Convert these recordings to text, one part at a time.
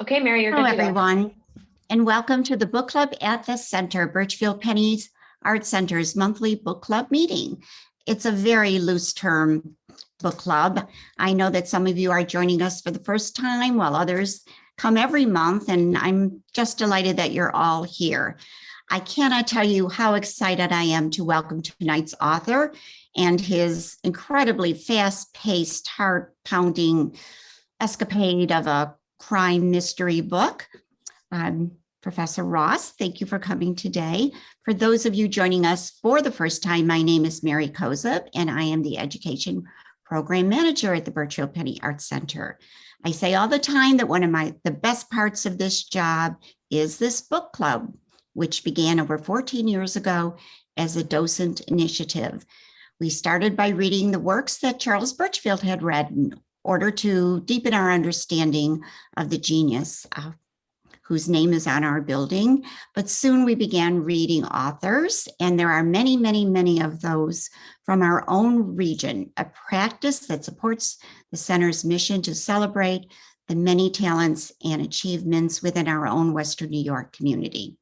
Okay, Mary, you're Hello, good to go. everyone, and welcome to the Book Club at the Center, Birchfield Penny's Art Center's monthly book club meeting. It's a very loose term book club. I know that some of you are joining us for the first time, while others come every month, and I'm just delighted that you're all here. I cannot tell you how excited I am to welcome tonight's author and his incredibly fast-paced, heart-pounding escapade of a crime mystery book. Professor Ross, thank you for coming today. For those of you joining us for the first time, my name is Mary Kozub, and I am the Education Program Manager at the Birchfield Penny Arts Center. I say all the time that one of the best parts of this job is this book club, which began over 14 years ago as a docent initiative. We started by reading the works that Charles Birchfield had read in order to deepen our understanding of the genius whose name is on our building. But soon we began reading authors, and there are many, many, many of those from our own region, a practice that supports the center's mission to celebrate the many talents and achievements within our own Western New York community.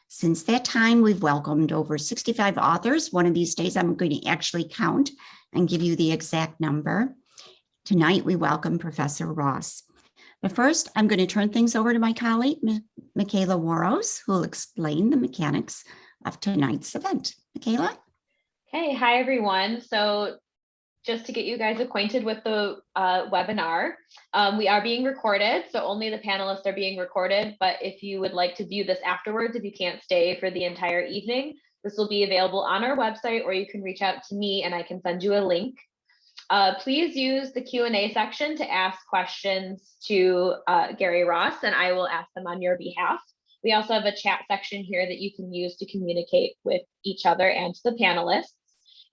Since that time, we've welcomed over 65 authors. One of these days, I'm going to actually count and give you the exact number. Tonight, we welcome Professor Ross. But first, I'm going to turn things over to my colleague, Michaela Warros, who will explain the mechanics of tonight's event. Michaela? Okay, hi everyone. So just to get you guys acquainted with the webinar, we are being recorded, so only the panelists are being recorded. But if you would like to view this afterwards, if you can't stay for the entire evening, this will be available on our website, or you can reach out to me and I can send you a link. Please use the Q&A section to ask questions to Gary Ross, and I will ask them on your behalf. We also have a chat section here that you can use to communicate with each other and to the panelists.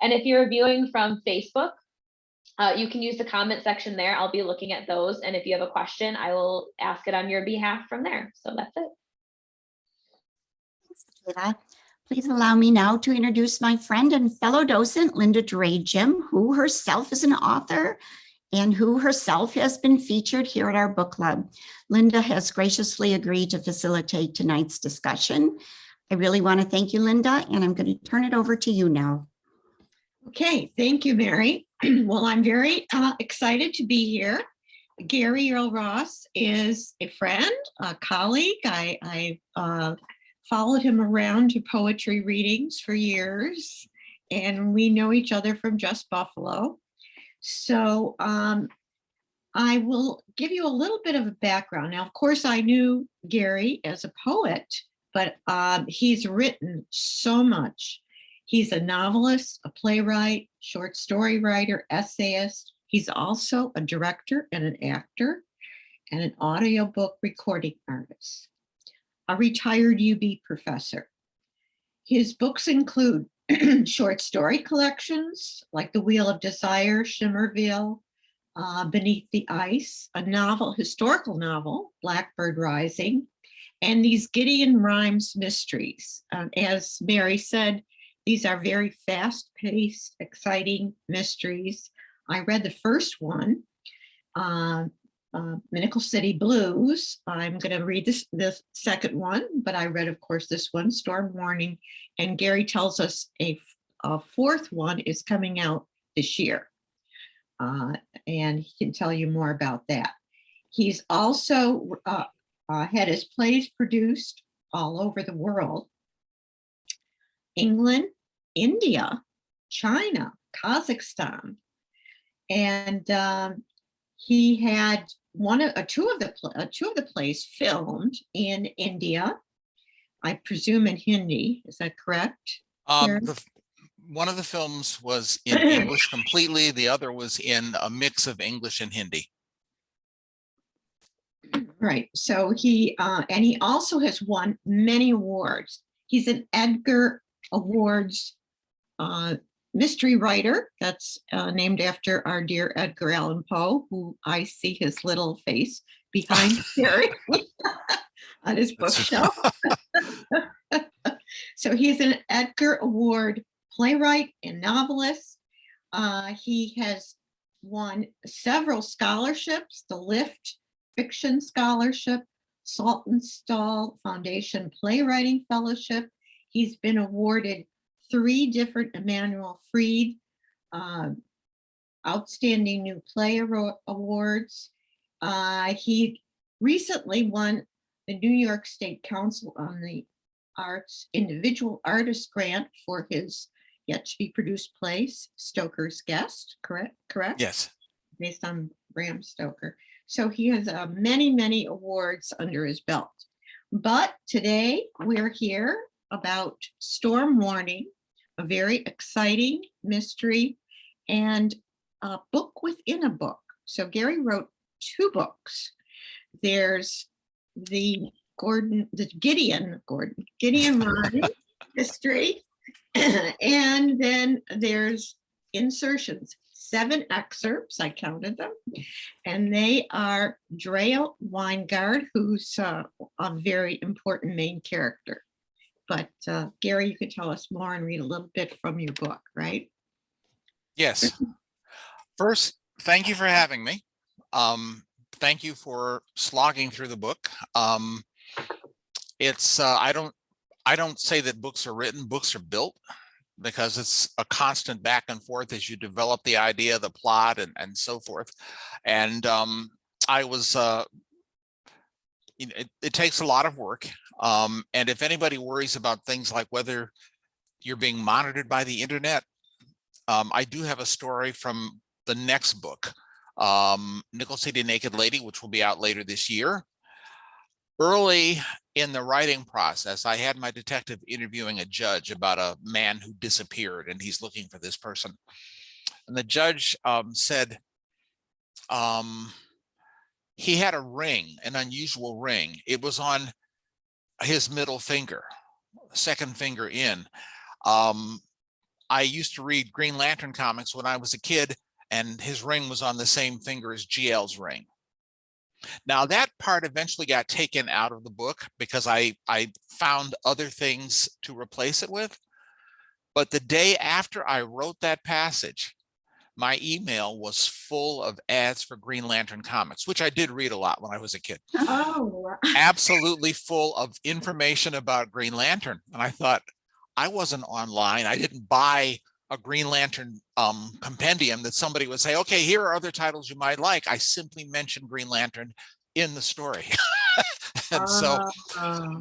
And if you're viewing from Facebook, you can use the comment section there. I'll be looking at those. And if you have a question, I will ask it on your behalf from there. So that's it. Thanks, Michaela. Please allow me now to introduce my friend and fellow docent, Linda Drea Wingard, who herself is an author and who herself has been featured here at our book club. Linda has graciously agreed to facilitate tonight's discussion. I really want to thank you, Linda, and I'm going to turn it over to you now. Okay, thank you, Mary. Well, I'm very excited to be here. Gary Earl Ross is a friend, a colleague. I followed him around to poetry readings for years, and we know each other from Just Buffalo. So I will give you a little bit of a background. Now, of course, I knew Gary as a poet, but he's written so much. He's a novelist, a playwright, short story writer, essayist. He's also a director and an actor and an audiobook recording artist. A retired UB professor. His books include short story collections like The Wheel of Desire, Shimmerville, Beneath the Ice, a novel, historical novel, Blackbird Rising, and these Gideon Rimes mysteries. As Mary said, these are very fast-paced, exciting mysteries. I read the first one, Minicle City Blues. I'm going to read this second one, but I read, of course, this one, Storm Warning. And Gary tells us a fourth one is coming out this year. And he can tell you more about that. He's also had his plays produced all over the world. England, India, China, Kazakhstan. And he had two of the plays filmed in India, I presume in Hindi. Is that correct? One of the films was in English completely. The other was in a mix of English and Hindi. Right. So he also has won many awards. He's an Edgar Awards mystery writer. That's named after our dear Edgar Allan Poe, who I see his little face behind Gary on his bookshelf. So he's an Edgar Award playwright and novelist. He has won several scholarships, the Lift Fiction Scholarship, Saltonstall Foundation Playwriting Fellowship. He's been awarded 3 different Emanuel Fried Outstanding New Play Awards. He recently won the New York State Council on the Arts Individual Artist Grant for his yet to be produced play, Stoker's Guest, correct? Yes. Based on Bram Stoker. So he has many, many awards under his belt. But today we're here about Storm Warning, a very exciting mystery and a book within a book. So Gary wrote 2 books. There's the Gideon Rimes history, and then there's insertions, 7 excerpts, I counted them, and they are Drea Wingard, who's a very important main character. But Gary, you could tell us more and read a little bit from your book, right? Yes. First, thank you for having me. Thank you for slogging through the book. It's I don't say that books are written, books are built, because it's a constant back and forth as you develop the idea, the plot, and so forth. And I was it takes a lot of work. And if anybody worries about things like whether you're being monitored by the internet, I do have a story from the next book, Nickel City Naked Lady, which will be out later this year. Early in the writing process, I had my detective interviewing a judge about a man who disappeared, and he's looking for this person. And the judge said he had a ring, an unusual ring. It was on his middle finger, second finger in. I used to read Green Lantern comics when I was a kid, and his ring was on the same finger as GL's ring. Now that part eventually got taken out of the book because I found other things to replace it with. But the day after I wrote that passage, my email was full of ads for Green Lantern comics, which I did read a lot when I was a kid. Oh, Absolutely full of information about Green Lantern. And I thought, I wasn't online. I didn't buy a Green Lantern compendium that somebody would say, okay, here are other titles you might like. I simply mentioned Green Lantern in the story. And so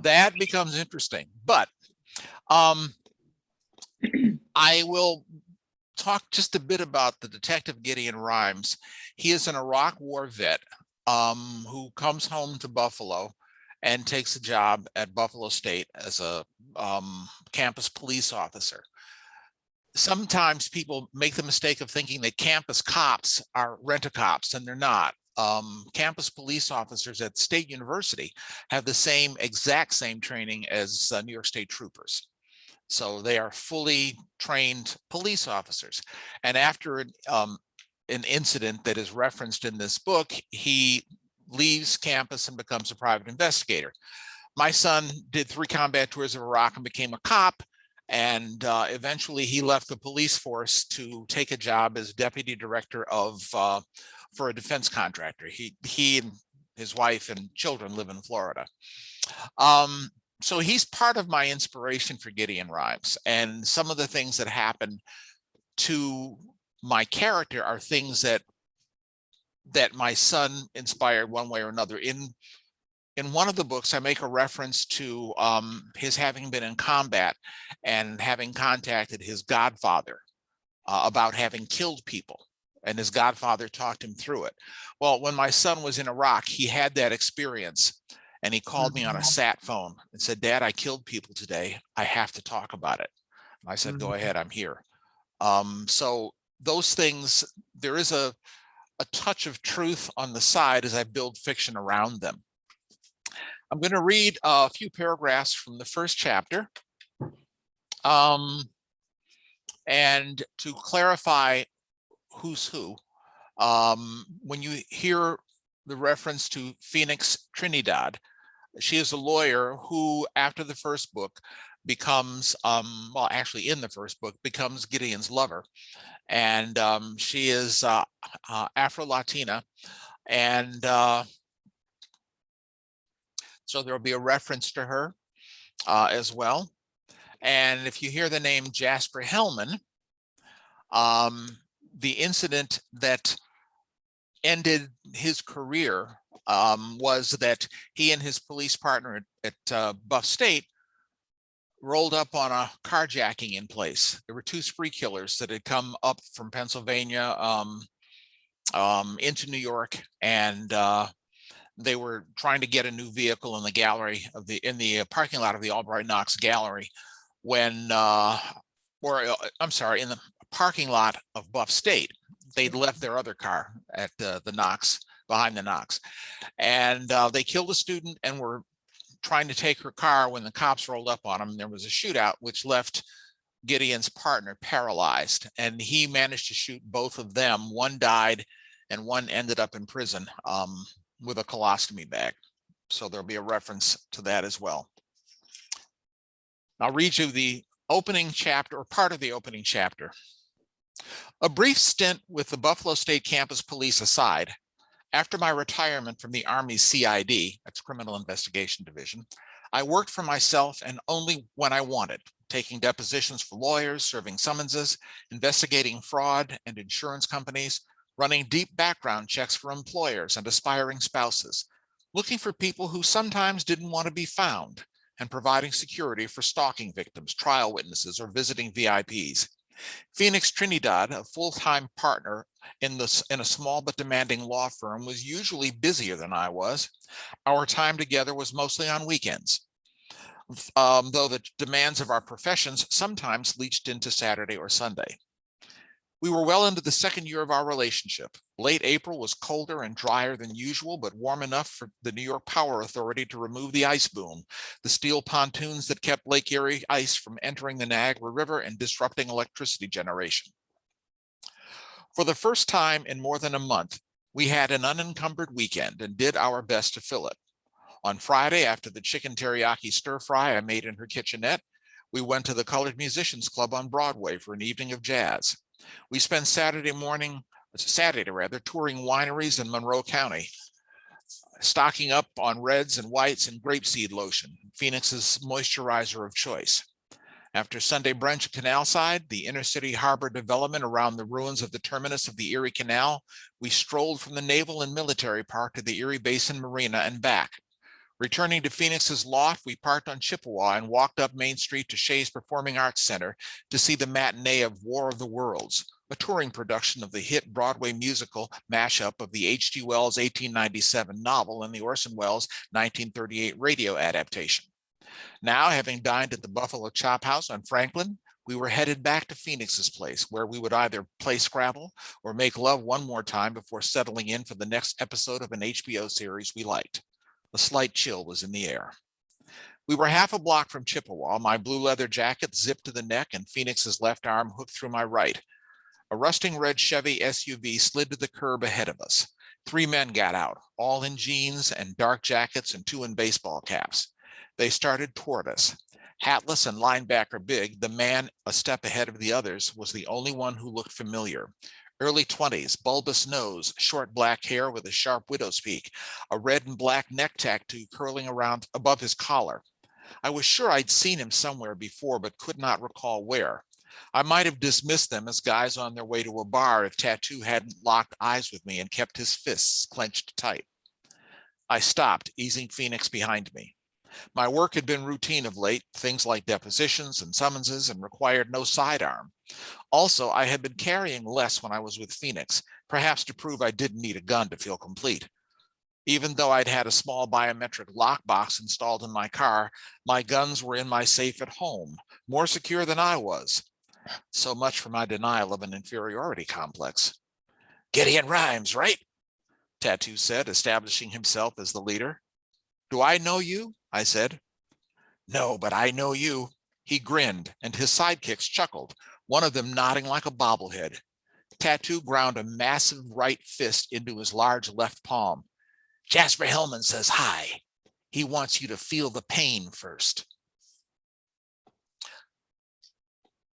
that becomes interesting. But I will talk just a bit about the detective Gideon Rimes. He is an Iraq War vet who comes home to Buffalo and takes a job at Buffalo State as a campus police officer. Sometimes people make the mistake of thinking that campus cops are rent-a-cops, and they're not. Campus police officers at State University have the exact same training as New York State troopers. So they are fully trained police officers. And after an incident that is referenced in this book, he leaves campus and becomes a private investigator. My son did 3 combat tours of Iraq and became a cop. And eventually he left the police force to take a job as deputy director for a defense contractor. He and his wife and children live in Florida. So he's part of my inspiration for Gideon Rimes. And some of the things that happen to my character are things that my son inspired one way or another. In one of the books, I make a reference to his having been in combat and having contacted his godfather about having killed people. And his godfather talked him through it. Well, when my son was in Iraq, he had that experience. And he called me on a sat phone and said, Dad, I killed people today. I have to talk about it. And I said, go ahead, I'm here. So those things, there is a touch of truth on the side as I build fiction around them. I'm going to read a few paragraphs from the first chapter. And to clarify who's who, when you hear the reference to Phoenix Trinidad, she is a lawyer who, after the first book, becomes, well, actually in the first book, becomes Gideon's lover. And she is Afro-Latina. And So there'll be a reference to her as well. And if you hear the name Jasper Hellman, the incident that ended his career was that he and his police partner at Buff State rolled up on a carjacking in place. There were two spree killers that had come up from Pennsylvania into New York, and they were trying to get a new vehicle in the gallery of in the parking lot of the Albright Knox Gallery when, I'm sorry, in the parking lot of Buff State. They'd left their other car at the Knox, behind the Knox, and they killed a student and were trying to take her car when the cops rolled up on them. There was a shootout which left Gideon's partner paralyzed, and he managed to shoot both of them. One died and one ended up in prison with a colostomy bag. So there'll be a reference to that as well. I'll read you the opening chapter, or part of the opening chapter. A brief stint with the Buffalo State Campus Police aside, after my retirement from the Army's CID, that's Criminal Investigation Division, I worked for myself and only when I wanted, taking depositions for lawyers, serving summonses, investigating fraud and insurance companies, running deep background checks for employers and aspiring spouses, looking for people who sometimes didn't want to be found, and providing security for stalking victims, trial witnesses, or visiting VIPs. Phoenix Trinidad, a full-time partner in a small but demanding law firm, was usually busier than I was. Our time together was mostly on weekends, though the demands of our professions sometimes leached into Saturday or Sunday. We were well into the second year of our relationship. Late April was colder and drier than usual, but warm enough for the New York Power Authority to remove the ice boom, the steel pontoons that kept Lake Erie ice from entering the Niagara River and disrupting electricity generation. For the first time in more than a month, we had an unencumbered weekend and did our best to fill it. On Friday, after the chicken teriyaki stir fry I made in her kitchenette, we went to the Colored Musicians Club on Broadway for an evening of jazz. We spent Saturday touring wineries in Monroe County, stocking up on reds and whites and grapeseed lotion, Phoenix's moisturizer of choice. After Sunday brunch at Canalside, the inner city harbor development around the ruins of the terminus of the Erie Canal, we strolled from the Naval and Military Park to the Erie Basin Marina and back. Returning to Phoenix's loft, we parked on Chippewa and walked up Main Street to Shea's Performing Arts Center to see the matinee of War of the Worlds, a touring production of the hit Broadway musical mashup of the H.G. Wells 1897 novel and the Orson Welles 1938 radio adaptation. Now, having dined at the Buffalo Chop House on Franklin, we were headed back to Phoenix's place, where we would either play Scrabble or make love one more time before settling in for the next episode of an HBO series we liked. A slight chill was in the air. We were half a block from Chippewa, my blue leather jacket zipped to the neck and Phoenix's left arm hooked through my right. A rusting red Chevy SUV slid to the curb ahead of us. 3 men got out, all in jeans and dark jackets and 2 in baseball caps. They started toward us. Hatless and linebacker big, the man a step ahead of the others was the only one who looked familiar. Early 20s, bulbous nose, short black hair with a sharp widow's peak, a red and black neck tattoo curling around above his collar. I was sure I'd seen him somewhere before, but could not recall where. I might have dismissed them as guys on their way to a bar if Tattoo hadn't locked eyes with me and kept his fists clenched tight. I stopped, easing Phoenix behind me. My work had been routine of late, things like depositions and summonses, and required no sidearm. Also, I had been carrying less when I was with Phoenix, perhaps to prove I didn't need a gun to feel complete. Even though I'd had a small biometric lockbox installed in my car, my guns were in my safe at home, more secure than I was. So much for my denial of an inferiority complex. Gideon Rimes, right? Tattoo said, establishing himself as the leader. Do I know you? I said. No, but I know you. He grinned, and his sidekicks chuckled, one of them nodding like a bobblehead. Tattoo ground a massive right fist into his large left palm. Jasper Hellman says hi. He wants you to feel the pain first.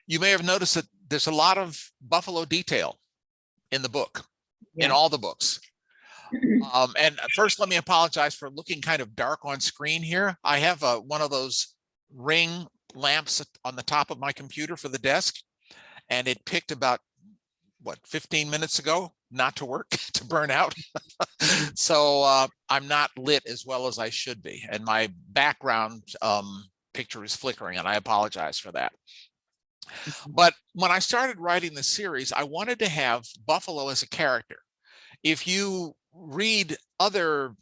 You may have noticed that there's a lot of Buffalo detail in the book, in all the books. And first, let me apologize for looking kind of dark on screen here. I have one of those ring lamps on the top of my computer for the desk, and it picked about, what, 15 minutes ago not to work, to burn out. So I'm not lit as well as I should be, and my background picture is flickering, and I apologize for that. But when I started writing the series, I wanted to have Buffalo as a character. If you read other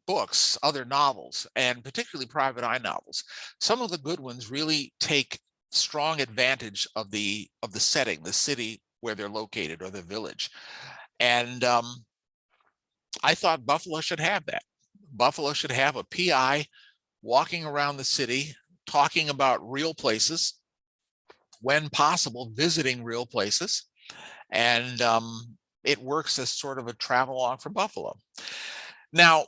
books, other novels, and particularly private eye novels, some of the good ones really take strong advantage of the setting, the city where they're located, or the village. And I thought Buffalo should have that. Buffalo should have a PI walking around the city, talking about real places, when possible, visiting real places. And it works as sort of a travelogue for Buffalo. Now,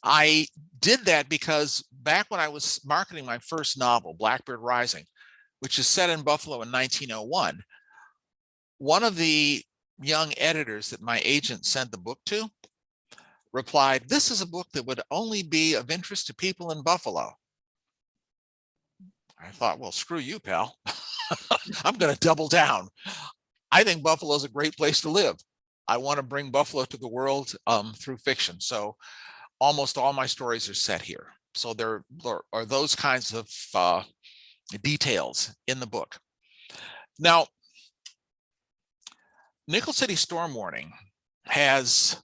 I did that because back when I was marketing my first novel, Blackbird Rising, which is set in Buffalo in 1901, one of the young editors that my agent sent the book to replied, "This is a book that would only be of interest to people in Buffalo." I thought, well, screw you, pal. I'm going to double down. I think Buffalo is a great place to live. I want to bring Buffalo to the world through fiction. So almost all my stories are set here. So there are those kinds of details in the book. Now, Nickel City Storm Warning has,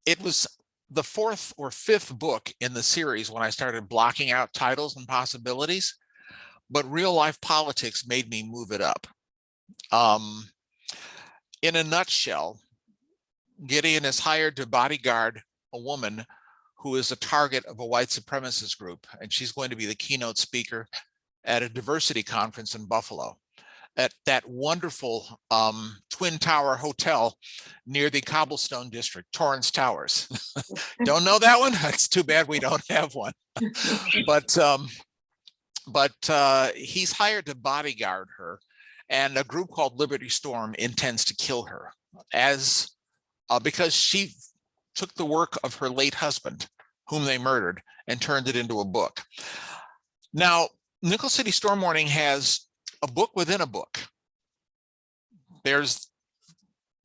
it was the fourth or fifth book in the series when I started blocking out titles and possibilities, but real life politics made me move it up. In a nutshell, Gideon is hired to bodyguard a woman who is a target of a white supremacist group, and she's going to be the keynote speaker at a diversity conference in Buffalo, at that wonderful Twin Tower Hotel near the Cobblestone District, Torrance Towers. Don't know that one? It's too bad we don't have one. But he's hired to bodyguard her, and a group called Liberty Storm intends to kill her because she took the work of her late husband, whom they murdered, and turned it into a book. Now, Nickel City Storm Warning has a book within a book. There's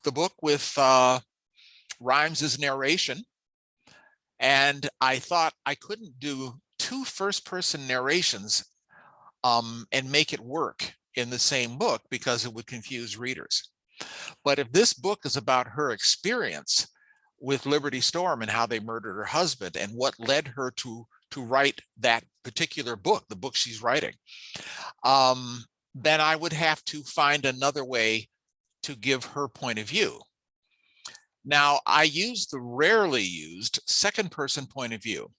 the book with Rimes' narration, and I thought I couldn't do two first-person narrations and make it work in the same book because it would confuse readers. But if this book is about her experience with Liberty Storm and how they murdered her husband and what led her to write that particular book, the book she's writing, then I would have to find another way to give her point of view. Now, I use the rarely used second person point of view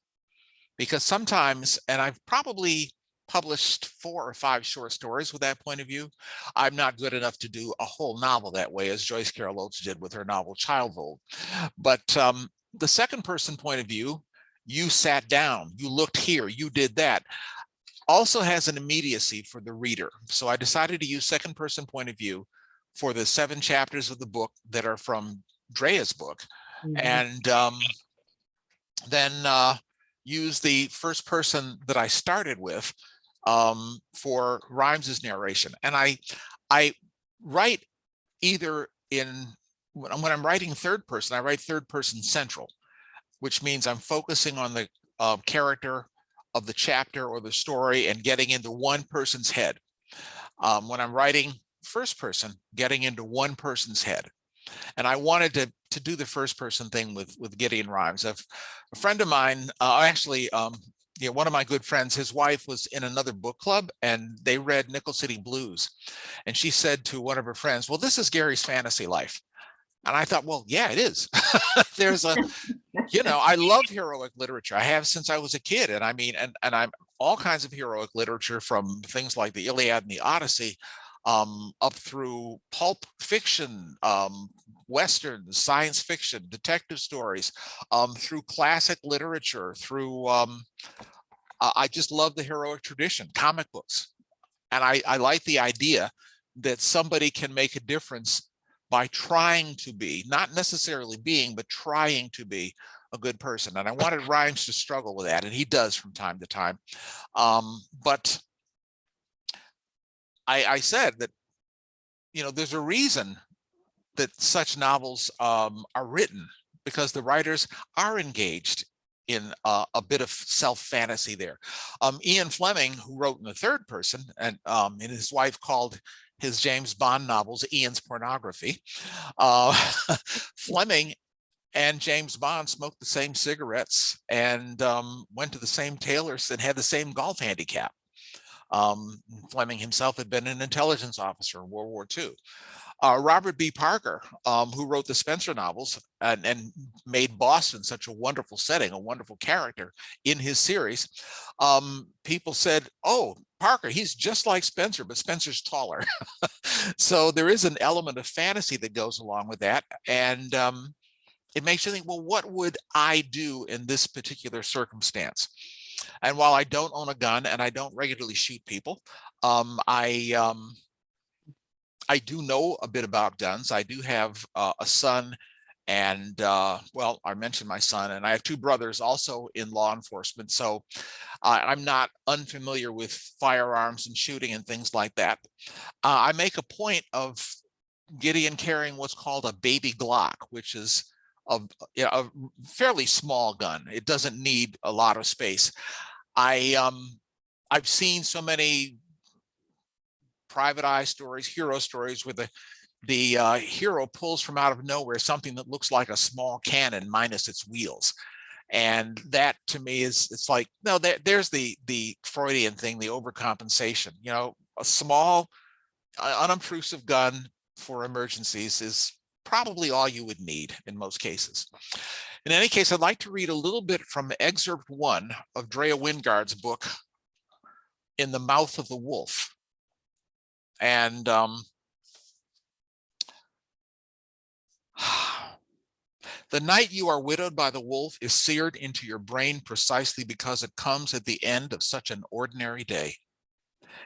because sometimes, and I've probably published 4 or 5 short stories with that point of view, I'm not good enough to do a whole novel that way, as Joyce Carol Oates did with her novel Childhold. But the second person point of view, you sat down, you looked here, you did that, also has an immediacy for the reader. So I decided to use second person point of view for the 7 chapters of the book that are from Drea's book, and then use the first person that I started with for Rimes' narration. And I write either when I'm writing third person, I write third person central, which means I'm focusing on the character of the chapter or the story and getting into one person's head. When I'm writing first person, getting into one person's head. And I wanted to do the first person thing with Gideon Rimes. A friend of mine, one of my good friends, his wife was in another book club and they read Nickel City Blues. And she said to one of her friends, "Well, this is Gary's fantasy life." And I thought, well, yeah, it is. There's I love heroic literature. I have since I was a kid. And I mean, and I'm all kinds of heroic literature, from things like the Iliad and the Odyssey, up through pulp fiction, Westerns, science fiction, detective stories, through classic literature, through, I just love the heroic tradition, comic books. And I like the idea that somebody can make a difference by trying to be, not necessarily being, but trying to be a good person. And I wanted Rimes to struggle with that, and he does from time to time. But I said that, you know, there's a reason that such novels are written, because the writers are engaged in a bit of self-fantasy there. Ian Fleming, who wrote in the third person, and his wife called his James Bond novels Ian's pornography. Fleming and James Bond smoked the same cigarettes and went to the same tailors and had the same golf handicap. Fleming himself had been an intelligence officer in World War II. Robert B. Parker, who wrote the Spencer novels and made Boston such a wonderful setting, a wonderful character in his series. People said, oh, Parker, he's just like Spencer, but Spencer's taller. So there is an element of fantasy that goes along with that. And it makes you think, well, what would I do in this particular circumstance? And while I don't own a gun and I don't regularly shoot people, I do know a bit about guns. I do have a son, and well, I mentioned my son, and I have two brothers also in law enforcement. So I'm not unfamiliar with firearms and shooting and things like that. I make a point of Gideon carrying what's called a baby Glock, which is a fairly small gun. It doesn't need a lot of space. I've seen so many private eye stories, hero stories, where the hero pulls from out of nowhere something that looks like a small cannon minus its wheels. And that to me is, it's like, no, there's the Freudian thing, the overcompensation. You know, a small, unobtrusive gun for emergencies is probably all you would need in most cases. In any case, I'd like to read a little bit from excerpt 1 of Drea Wingard's book, In the Mouth of the Wolf. And the night you are widowed by the wolf is seared into your brain precisely because it comes at the end of such an ordinary day.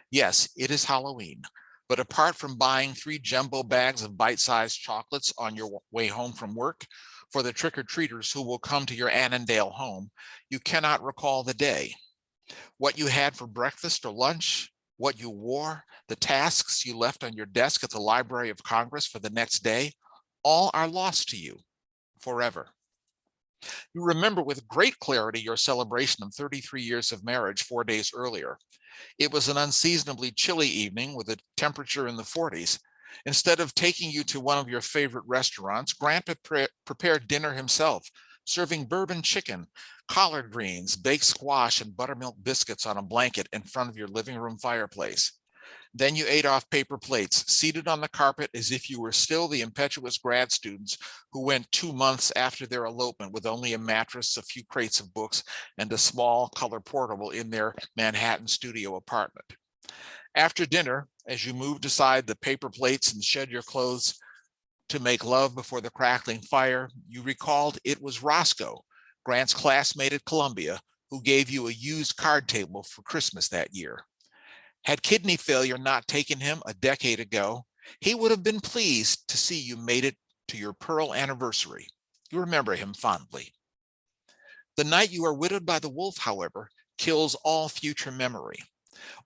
Yes, it is Halloween, but apart from buying 3 jumbo bags of bite-sized chocolates on your way home from work for the trick-or-treaters who will come to your Annandale home, you cannot recall the day. What you had for breakfast or lunch, what you wore, the tasks you left on your desk at the Library of Congress for the next day, all are lost to you forever. You remember with great clarity your celebration of 33 years of marriage 4 days earlier. It was an unseasonably chilly evening with a temperature in the 40s. Instead of taking you to one of your favorite restaurants, Grandpa prepared dinner himself, serving bourbon chicken, collard greens, baked squash, and buttermilk biscuits on a blanket in front of your living room fireplace. Then you ate off paper plates, seated on the carpet as if you were still the impetuous grad students who went 2 months after their elopement with only a mattress, a few crates of books, and a small color portable in their Manhattan studio apartment. After dinner, as you moved aside the paper plates and shed your clothes to make love before the crackling fire, you recalled it was Roscoe, Grant's classmate at Columbia, who gave you a used card table for Christmas that year. Had kidney failure not taken him a decade ago, he would have been pleased to see you made it to your Pearl anniversary. You remember him fondly. The night you are widowed by the wolf, however, kills all future memory.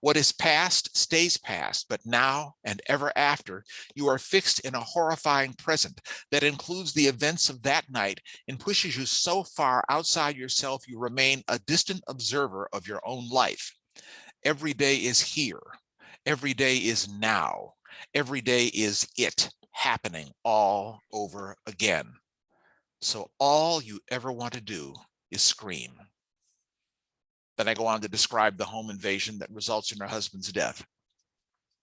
What is past stays past, but now and ever after, you are fixed in a horrifying present that includes the events of that night and pushes you so far outside yourself you remain a distant observer of your own life. Every day is here. Every day is now. Every day is it happening all over again. So all you ever want to do is scream. Then I go on to describe the home invasion that results in her husband's death.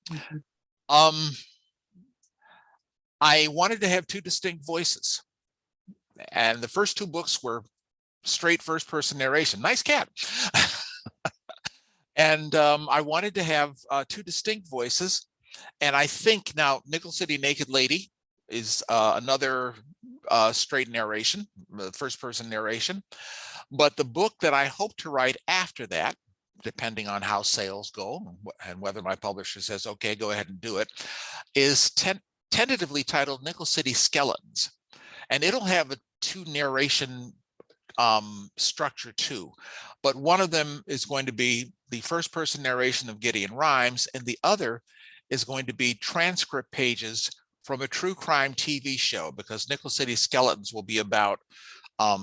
Mm-hmm. I wanted to have 2 distinct voices. And the first 2 books were straight first-person narration. Nice cat. And I wanted to have 2 distinct voices. And I think now Nickel City Naked Lady is another straight narration, first-person narration. But the book that I hope to write after that, depending on how sales go and whether my publisher says, okay, go ahead and do it, is tentatively titled Nickel City Skeletons. And it'll have a 2 narration structure too. But one of them is going to be the first person narration of Gideon Rimes, and the other is going to be transcript pages from a true crime TV show, because Nickel City Skeletons will be about a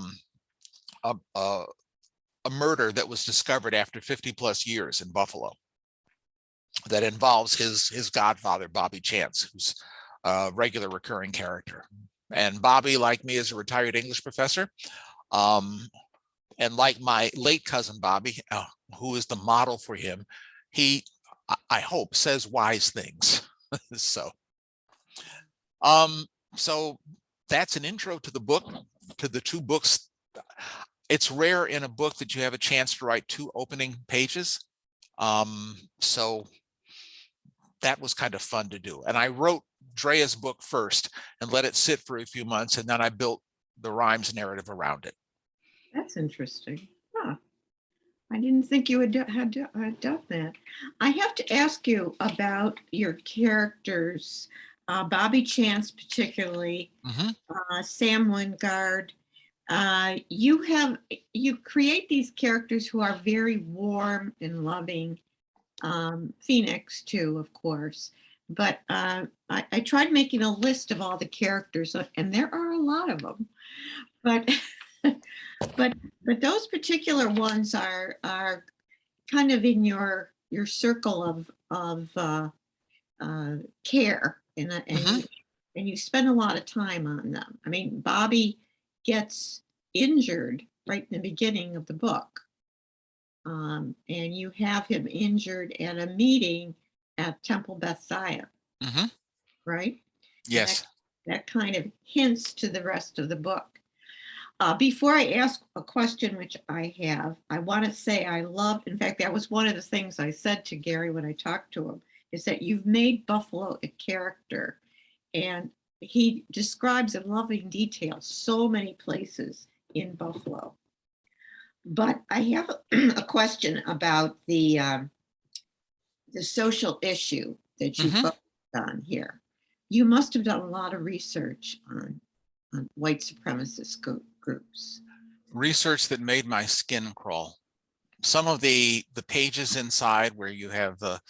murder that was discovered after 50 plus years in Buffalo that involves his godfather, Bobby Chance, who's a regular recurring character. And Bobby, like me, is a retired English professor. And like my late cousin Bobby, who is the model for him, he, I hope, says wise things. So that's an intro to the book, to the 2 books. It's rare in a book that you have a chance to write 2 opening pages. So that was kind of fun to do. And I wrote Drea's book first and let it sit for a few months, and then I built the Rimes narrative around it. That's interesting. Huh. I didn't think you had done that. I have to ask you about your characters, Bobby Chance particularly, Sam Wingard. You create these characters who are very warm and loving. Phoenix too, of course. But I tried making a list of all the characters, and there are a lot of them. But but those particular ones are kind of in your circle of care, and you spend a lot of time on them. I mean, Bobby gets injured right in the beginning of the book. And you have him injured at a meeting at Temple Bethsiah, right? Yes. That kind of hints to the rest of the book. Before I ask a question, which I have, I want to say I love, in fact, that was one of the things I said to Gary when I talked to him, is that you've made Buffalo a character. And he describes in loving detail so many places in Buffalo. But I have a question about the social issue that you focused on here. You must have done a lot of research on white supremacist groups. Research that made my skin crawl. Some of the pages inside where you have the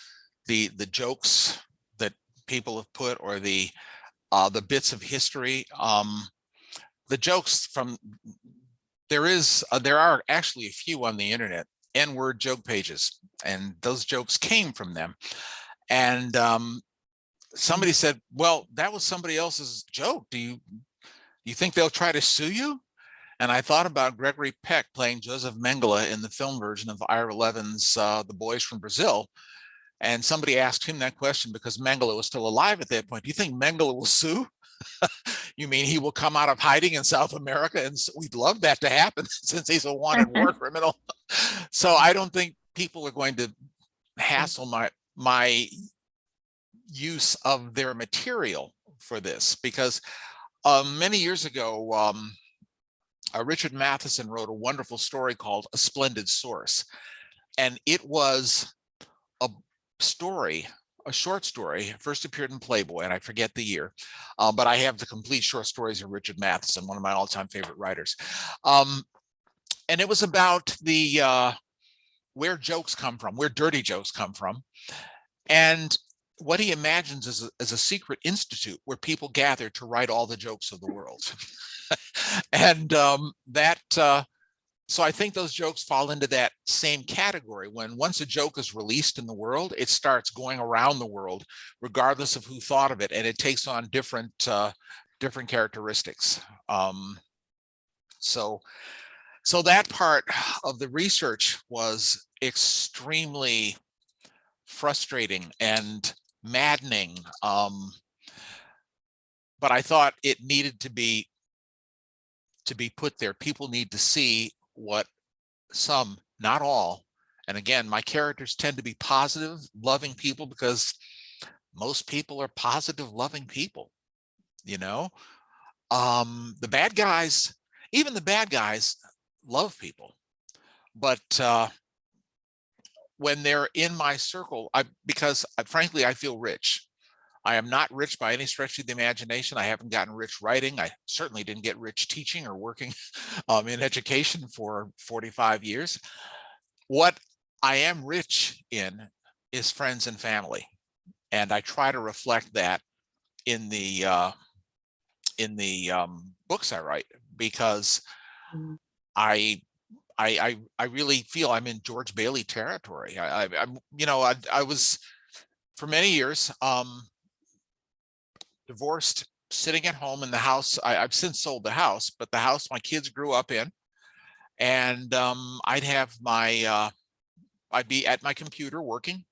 jokes that people have put, or the bits of history, the jokes from. There are actually a few on the internet, N-word joke pages, and those jokes came from them. And somebody said, well, that was somebody else's joke. Do you think they'll try to sue you? And I thought about Gregory Peck playing Joseph Mengele in the film version of Ira Levin's The Boys from Brazil. And somebody asked him that question because Mengele was still alive at that point. Do you think Mengele will sue? You mean he will come out of hiding in South America? And we'd love that to happen since he's a wanted war criminal. So I don't think people are going to hassle my use of their material for this, because many years ago, Richard Matheson wrote a wonderful story called A Splendid Source. And it was a short story, first appeared in Playboy, and I forget the year, but I have the complete short stories of Richard Matheson, one of my all-time favorite writers. And it was about where jokes come from, where dirty jokes come from. And what he imagines is a secret institute where people gather to write all the jokes of the world. And so I think those jokes fall into that same category. Once a joke is released in the world, it starts going around the world, regardless of who thought of it, and it takes on different characteristics. So that part of the research was extremely frustrating and maddening, but I thought it needed to be put there. People need to see what some, not all, and again, my characters tend to be positive, loving people, because most people are positive, loving people, you know. The bad guys, even the bad guys, love people, but when they're in my circle, because frankly I feel rich, I am not rich by any stretch of the imagination. I haven't gotten rich writing. I certainly didn't get rich teaching or working in education for 45 years. What I am rich in is friends and family. And I try to reflect that in the books I write, because I really feel I'm in George Bailey territory. I was for many years divorced, sitting at home in the house. I've since sold the house, but the house my kids grew up in, and I'd be at my computer working.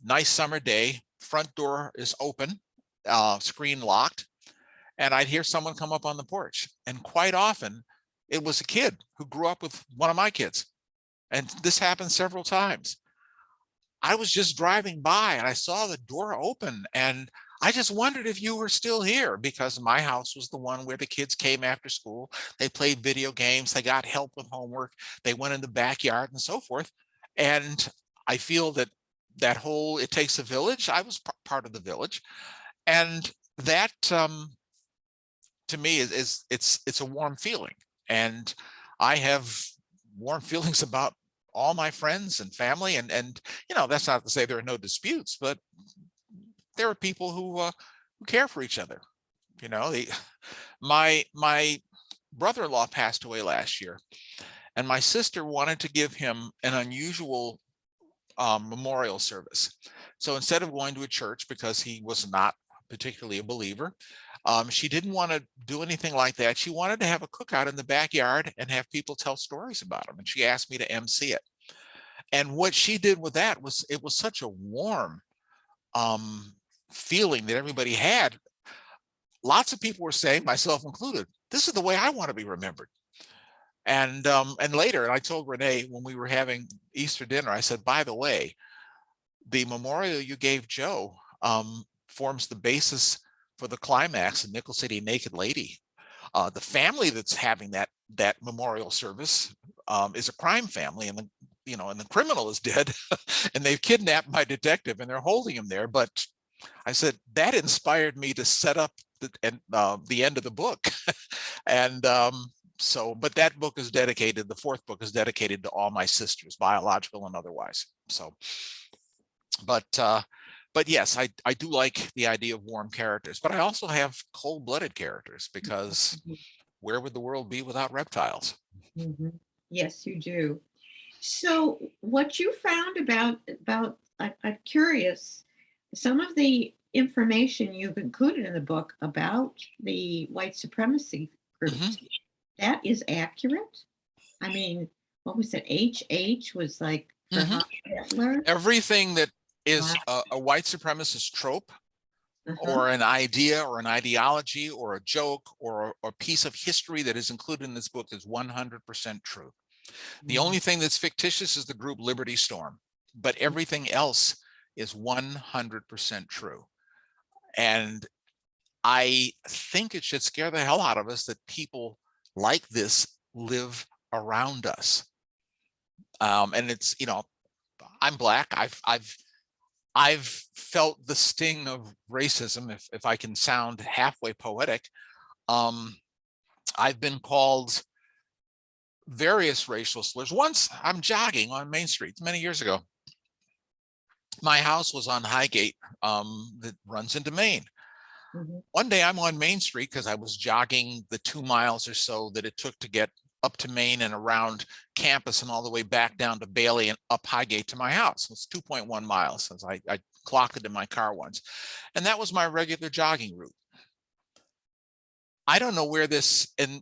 Nice summer day, front door is open, screen locked, and I'd hear someone come up on the porch. And quite often it was a kid who grew up with one of my kids. And this happened several times. I was just driving by and I saw the door open, and I just wondered if you were still here, because my house was the one where the kids came after school. They played video games, they got help with homework, they went in the backyard and so forth. And I feel that whole "it takes a village," I was part of the village. And that to me it's a warm feeling. And I have warm feelings about all my friends and family, and that's not to say there are no disputes, but there are people who care for each other. My brother-in-law passed away last year, and my sister wanted to give him an unusual memorial service. So instead of going to a church, because he was not particularly a believer, she didn't want to do anything like that. She wanted to have a cookout in the backyard and have people tell stories about him. And she asked me to MC it. And what she did with that was, it was such a warm feeling that everybody had. Lots of people were saying, myself included, this is the way I want to be remembered. And later, and I told Renee when we were having Easter dinner, I said, by the way, the memorial you gave Joe forms the basis for the climax in Nickel City Naked Lady. The family that's having that memorial service is a crime family, and the criminal is dead, and they've kidnapped my detective and they're holding him there. But I said that inspired me to set up the end of the book. And but that book is dedicated, the fourth book is dedicated to all my sisters, biological and otherwise. So, but yes, I do like the idea of warm characters, but I also have cold-blooded characters, because where would the world be without reptiles? Mm-hmm. Yes, you do. So what you found about I'm curious, some of the information you've included in the book about the white supremacy groups, that is accurate? I mean, what was it? HH was like for Hitler? Everything that is a white supremacist trope, or an idea or an ideology or a joke or a piece of history that is included in this book is 100% true. The only thing that's fictitious is the group Liberty Storm, but everything else is 100% true. And I think it should scare the hell out of us that people like this live around us. And it's, I'm Black. I've felt the sting of racism, if I can sound halfway poetic. I've been called various racial slurs. Once I'm jogging on Main Street many years ago. My house was on Highgate that runs into Maine. One day I'm on Main Street because I was jogging the 2 miles or so that it took to get up to Maine and around campus and all the way back down to Bailey and up Highgate to my house. It's 2.1 miles, as I clocked it in my car once. And that was my regular jogging route. I don't know where this, and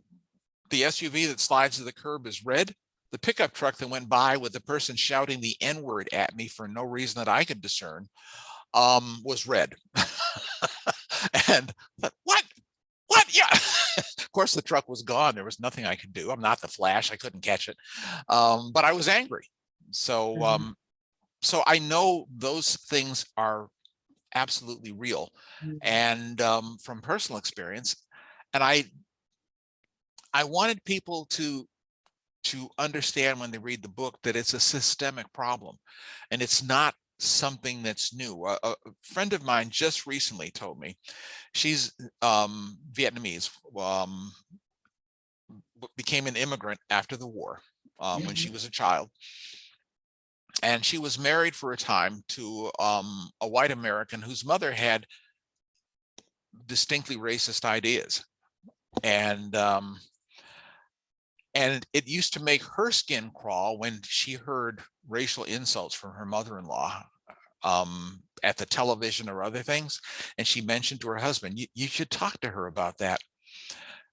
the SUV that slides to the curb is red. The pickup truck that went by with the person shouting the N-word at me for no reason that I could discern was red. And what? Yeah. Of course, the truck was gone. There was nothing I could do. I'm not the Flash. I couldn't catch it. But I was angry. So, so I know those things are absolutely real. And from personal experience, and I wanted people to understand when they read the book that it's a systemic problem, and it's not something that's new. A friend of mine just recently told me, she's Vietnamese, became an immigrant after the war when she was a child. And she was married for a time to a white American whose mother had distinctly racist ideas. And it used to make her skin crawl when she heard racial insults from her mother-in-law at the television or other things. And she mentioned to her husband, you should talk to her about that.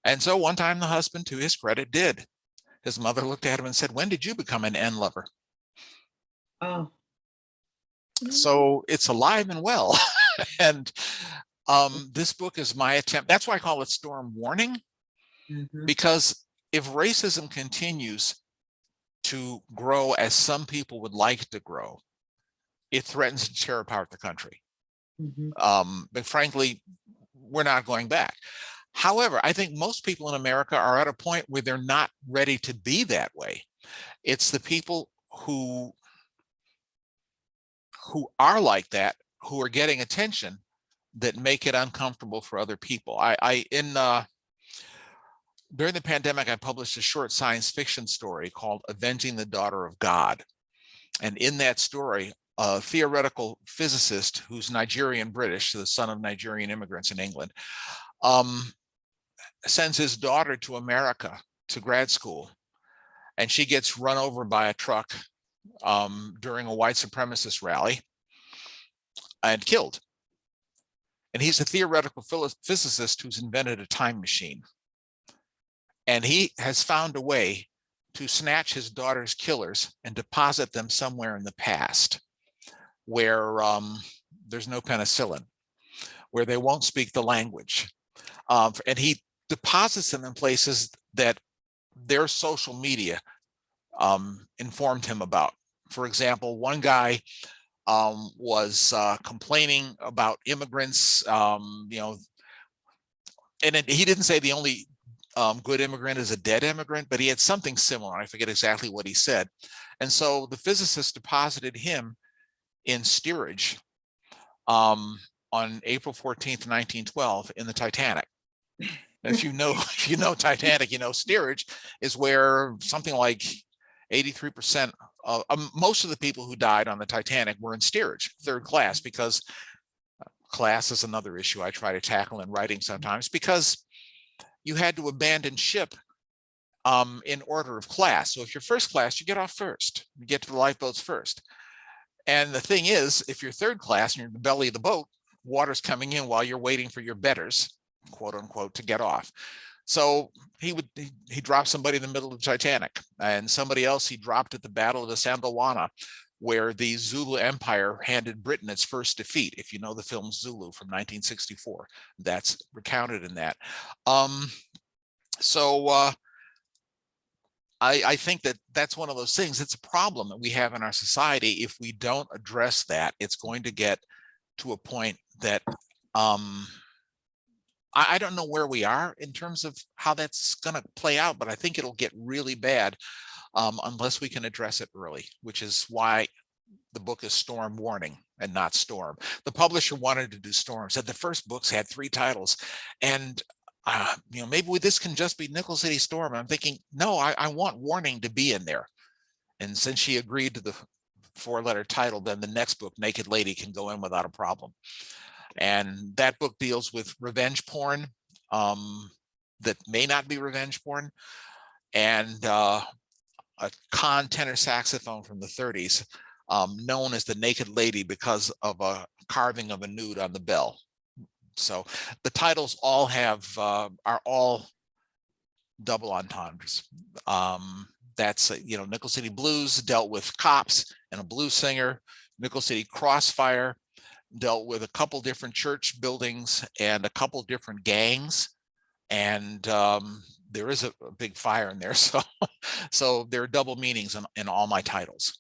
And so one time the husband, to his credit, did. His mother looked at him and said, when did you become an N lover? Oh. So it's alive and well. And this book is my attempt. That's why I call it Storm Warning, because if racism continues to grow as some people would like to grow, it threatens to tear apart the country. But frankly, we're not going back. However, I think most people in America are at a point where they're not ready to be that way. It's the people who are like that, who are getting attention, that make it uncomfortable for other people. During the pandemic, I published a short science fiction story called Avenging the Daughter of God. And in that story, a theoretical physicist who's Nigerian British, the son of Nigerian immigrants in England, sends his daughter to America to grad school. And she gets run over by a truck during a white supremacist rally and killed. And he's a theoretical physicist who's invented a time machine. And he has found a way to snatch his daughter's killers and deposit them somewhere in the past where there's no penicillin, where they won't speak the language. And he deposits them in places that their social media informed him about. For example, one guy was complaining about immigrants, and he didn't say the only good immigrant is a dead immigrant, but he had something similar. I forget exactly what he said. And so the physicist deposited him in steerage on April 14th, 1912 in the Titanic. If you know Titanic, you know steerage is where something like 83% of most of the people who died on the Titanic were in steerage, third class, because class is another issue I try to tackle in writing sometimes, because you had to abandon ship in order of class. So if you're first class, you get off first, you get to the lifeboats first. And the thing is, if you're third class and you're in the belly of the boat, water's coming in while you're waiting for your betters, quote unquote, to get off. So he dropped somebody in the middle of the Titanic, and somebody else he dropped at the Battle of the Sandawana, where the Zulu Empire handed Britain its first defeat. If you know the film Zulu from 1964, that's recounted in that. I think that's one of those things. It's a problem that we have in our society. If we don't address that, it's going to get to a point that I don't know where we are in terms of how that's going to play out, but I think it'll get really bad unless we can address it early, which is why the book is Storm Warning and not Storm. The publisher wanted to do Storm, said the first books had 3 titles, and maybe this can just be Nickel City Storm. I'm thinking, no, I want Warning to be in there. And since she agreed to the 4-letter title, then the next book, Naked Lady, can go in without a problem. And that book deals with revenge porn that may not be revenge porn, and a con tenor saxophone from the 30s known as the Naked Lady because of a carving of a nude on the bell. So the titles all are all double entendres. That's Nickel City Blues dealt with cops and a blues singer. Nickel City Crossfire dealt with a couple different church buildings and a couple different gangs, and there is a big fire in there. So there are double meanings in all my titles.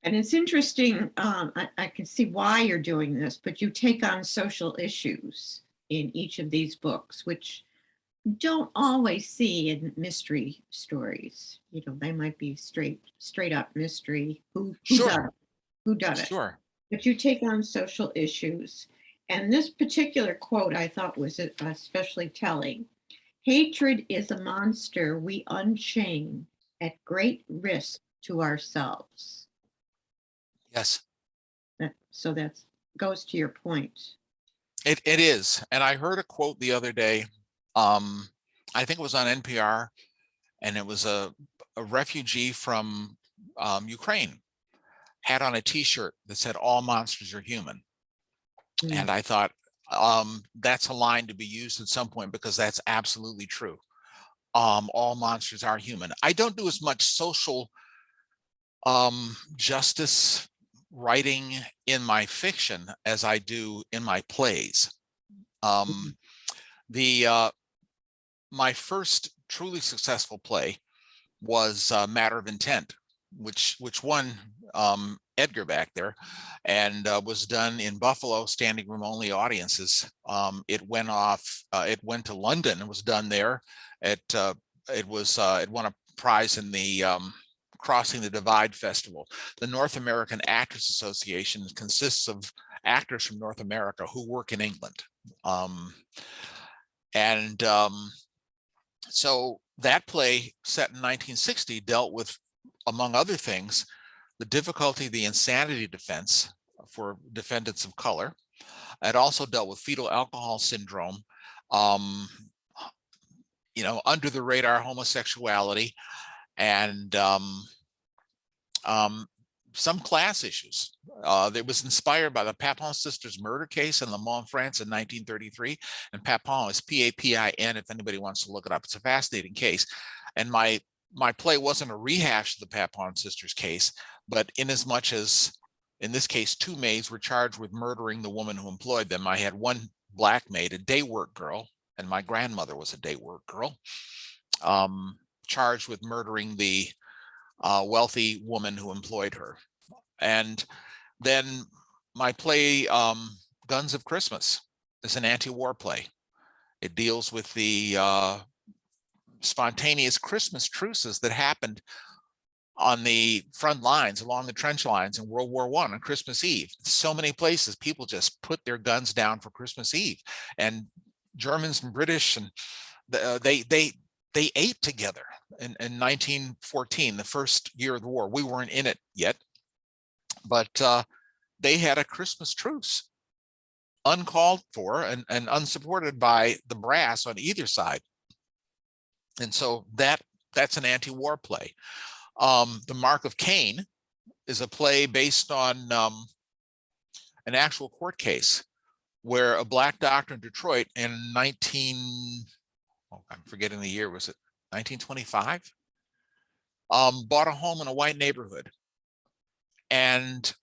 And it's interesting, I can see why you're doing this, but you take on social issues in each of these books, which don't always see in mystery stories. They might be straight up mystery. Who whodunit. Sure. But you take on social issues. And this particular quote I thought was especially telling. Hatred is a monster we unchain at great risk to ourselves. Yes, So that goes to your point. it is. And I heard a quote the other day. I think it was on NPR, and it was a refugee from Ukraine had on a T-shirt that said "All monsters are human." Mm. And I thought that's a line to be used at some point, because that's absolutely true. All monsters are human. I don't do as much social justice writing in my fiction as I do in my plays. My first truly successful play was Matter of Intent, which won Edgar back there, and was done in Buffalo, standing room only audiences. It went to London and was done there. It won a prize in the Crossing the Divide Festival. The North American Actors Association consists of actors from North America who work in England. So that play, set in 1960, dealt with, among other things, the difficulty of the insanity defense for defendants of color. It also dealt with fetal alcohol syndrome, under the radar homosexuality, and some class issues. It was inspired by the Papin sisters murder case in Le Mans, France in 1933. And Papin is P-A-P-I-N, if anybody wants to look it up. It's a fascinating case. And my play wasn't a rehash of the Papin sisters case, but in as much as, in this case, two maids were charged with murdering the woman who employed them. I had one black maid, a day work girl, and my grandmother was a day work girl, charged with murdering the wealthy woman who employed her. And then my play, Guns of Christmas, is an anti-war play. It deals with the spontaneous Christmas truces that happened on the front lines, along the trench lines in World War I on Christmas Eve. So many places, people just put their guns down for Christmas Eve, and Germans and British, and they ate together in 1914, the first year of the war. We weren't in it yet, but they had a Christmas truce, uncalled for and unsupported by the brass on either side. And so that's an anti-war play. The Mark of Cain is a play based on an actual court case where a black doctor in Detroit in I'm forgetting the year, was it 1925? Bought a home in a white neighborhood. And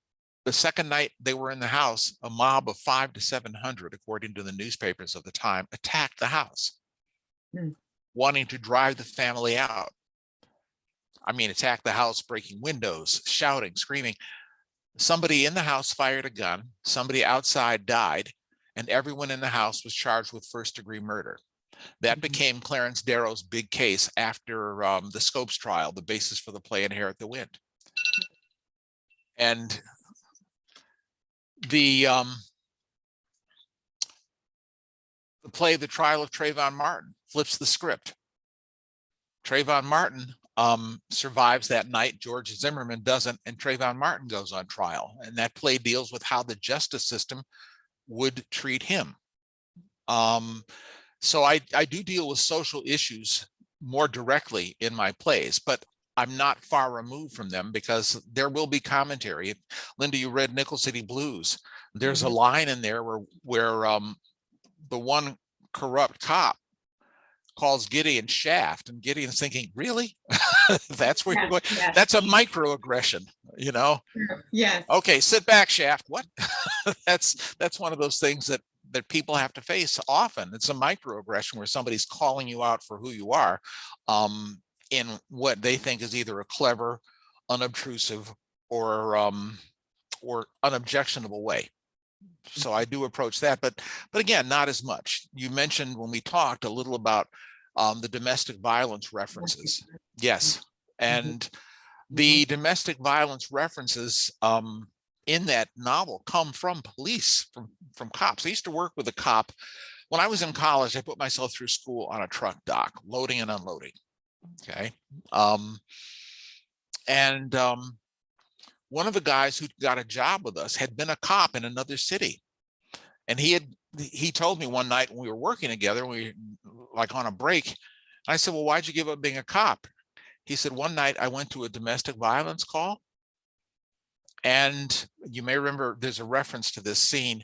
the second night they were in the house, a mob of 500 to 700, according to the newspapers of the time, attacked the house, wanting to drive the family out. I mean, attacked the house, breaking windows, shouting, screaming. Somebody in the house fired a gun, somebody outside died, and everyone in the house was charged with first-degree murder. That became Clarence Darrow's big case after the Scopes trial, the basis for the play Inherit the Wind. And the play The Trial of Trayvon Martin flips the script. Trayvon Martin survives that night, George Zimmerman doesn't, and Trayvon Martin goes on trial. And that play deals with how the justice system would treat him. So I do deal with social issues more directly in my plays, but I'm not far removed from them, because there will be commentary. Linda, you read Nickel City Blues. There's a line in there where the one corrupt cop calls Gideon Shaft, and Gideon's thinking, really? That's where you're going? Yes. That's a microaggression, you know? Yes. Okay, sit back, Shaft. What? That's one of those things that people have to face often. It's a microaggression where somebody's calling you out for who you are, in what they think is either a clever, unobtrusive, or unobjectionable way. So I do approach that, but again, not as much. You mentioned when we talked a little about the domestic violence references. Yes, and the domestic violence references in that novel come from police, from cops. I used to work with a cop. When I was in college, I put myself through school on a truck dock, loading and unloading. Okay. One of the guys who got a job with us had been a cop in another city. And he told me one night when we were working together, we were like on a break. I said, well, why'd you give up being a cop? He said, one night I went to a domestic violence call. And you may remember there's a reference to this scene.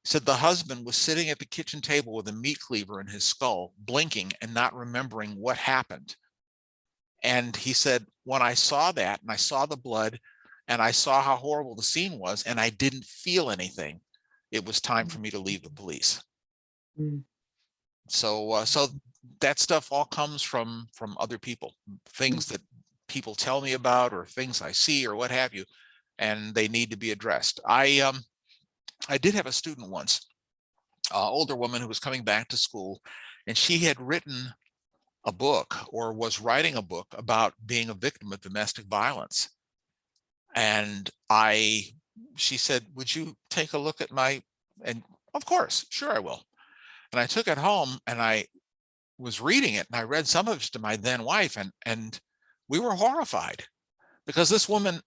Said the husband was sitting at the kitchen table with a meat cleaver in his skull, blinking and not remembering what happened. And he said, when I saw that and I saw the blood and I saw how horrible the scene was and I didn't feel anything, it was time for me to leave the police. Mm. So that stuff all comes from other people, things that people tell me about or things I see or what have you, and they need to be addressed. I did have a student once, an older woman who was coming back to school, and she had written a book or was writing a book about being a victim of domestic violence. And she said, would you take a look at and of course, sure I will. And I took it home and I was reading it and I read some of it to my then wife, and we were horrified because this woman,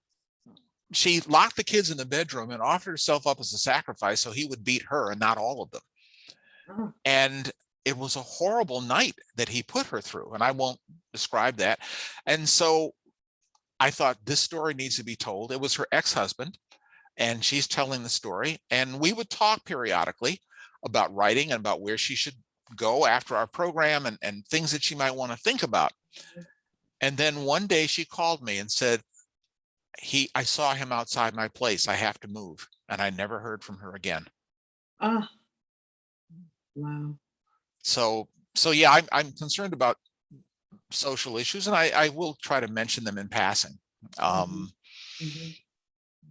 she locked the kids in the bedroom and offered herself up as a sacrifice so he would beat her and not all of them. Oh. And it was a horrible night that he put her through, and I won't describe that. And so I thought this story needs to be told. It was her ex-husband, and she's telling the story. And we would talk periodically about writing and about where she should go after our program and things that she might want to think about. And then one day she called me and said, I saw him outside my place. I have to move. And I never heard from her again. Oh, wow. So yeah, I'm concerned about social issues, and I will try to mention them in passing.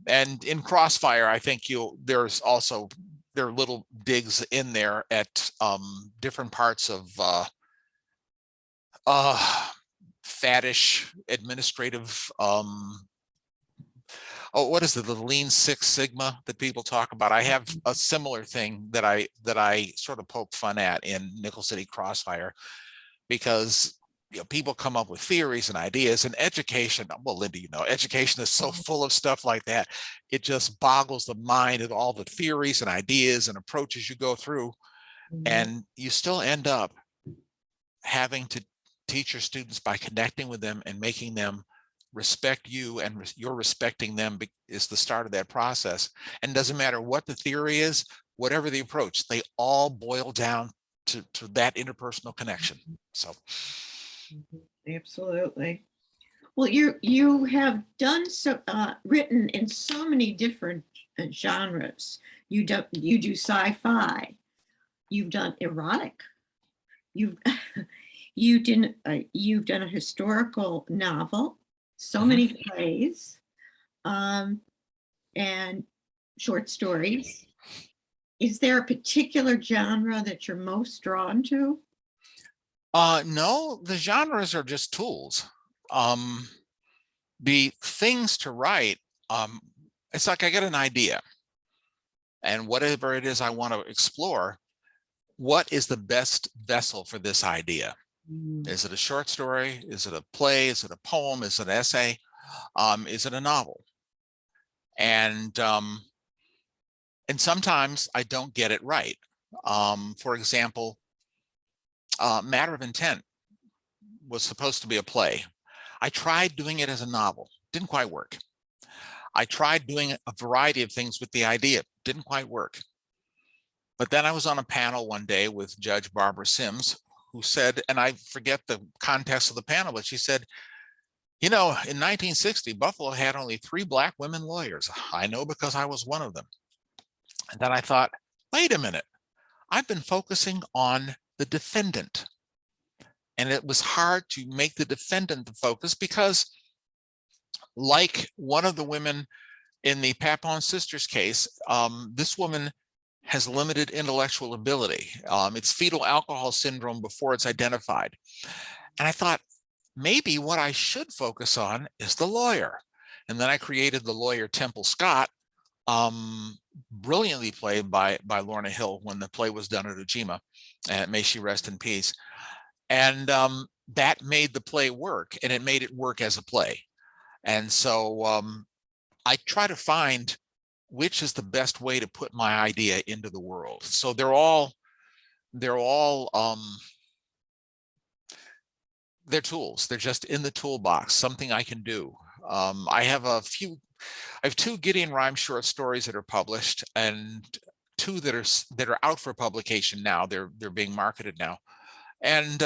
And in Crossfire, I think there are little digs in there at different parts of faddish administrative what is it, the lean Six Sigma that people talk about? I have a similar thing that I sort of poke fun at in Nickel City Crossfire, because people come up with theories and ideas, and education, well, Linda, education is so full of stuff like that. It just boggles the mind at all the theories and ideas and approaches you go through. And you still end up having to teach your students by connecting with them and making them respect you, and you're respecting them is the start of that process. And doesn't matter what the theory is, whatever the approach, they all boil down to that interpersonal connection. So absolutely. Well, you have done written in so many different genres. You do sci-fi. You've done erotic. You've done a historical novel. So many plays, and short stories. Is there a particular genre that you're most drawn to? No, the genres are just tools. The things to write, it's like I get an idea, and whatever it is I want to explore, what is the best vessel for this idea? Is it a short story? Is it a play? Is it a poem? Is it an essay? Is it a novel? And sometimes I don't get it right. For example, Matter of Intent was supposed to be a play. I tried doing it as a novel, didn't quite work. I tried doing a variety of things with the idea, didn't quite work. But then I was on a panel one day with Judge Barbara Sims, who said, and I forget the context of the panel, but she said, in 1960, Buffalo had only 3 Black women lawyers. I know because I was one of them. And then I thought, wait a minute, I've been focusing on the defendant. And it was hard to make the defendant the focus because, like one of the women in the Papon sisters case, this woman has limited intellectual ability. It's fetal alcohol syndrome before it's identified. And I thought, maybe what I should focus on is the lawyer. And then I created the lawyer Temple Scott, brilliantly played by Lorna Hill when the play was done at Ujima, and may she rest in peace. And that made the play work, and it made it work as a play. And so I try to find which is the best way to put my idea into the world. So they're all they're tools. They're just in the toolbox, something I can do. I have two Gideon Rimes short stories that are published, and two that are out for publication now. They're being marketed now, and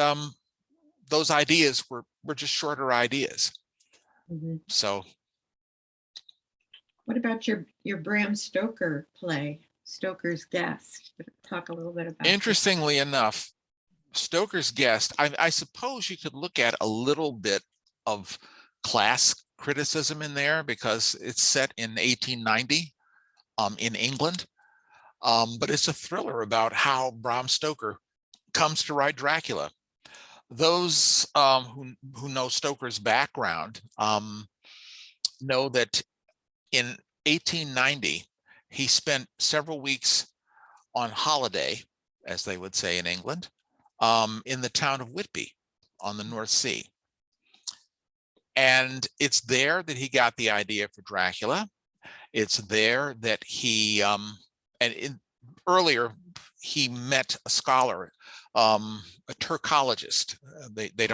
those ideas were just shorter ideas. Mhm. So, What about your Bram Stoker play, Stoker's Guest? Talk a little bit about that. interestingly enough, Stoker's Guest, I suppose you could look at a little bit of class criticism in there because it's set in 1890 in England, but it's a thriller about how Bram Stoker comes to write Dracula. Those who know Stoker's background know that in 1890 he spent several weeks on holiday, as they would say in England, in the town of Whitby on the North Sea. And it's there that he got the idea for Dracula. It's there that he, earlier, he met a scholar, a Turkologist. They don't.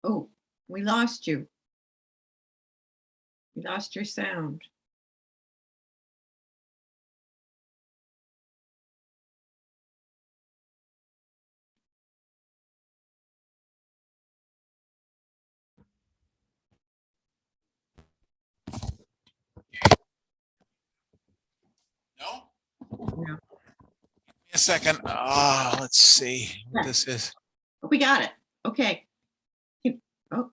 Oh, we lost you. We lost your sound. No? No. Give me a second. Let's see what this is. We got it. Okay. Oh,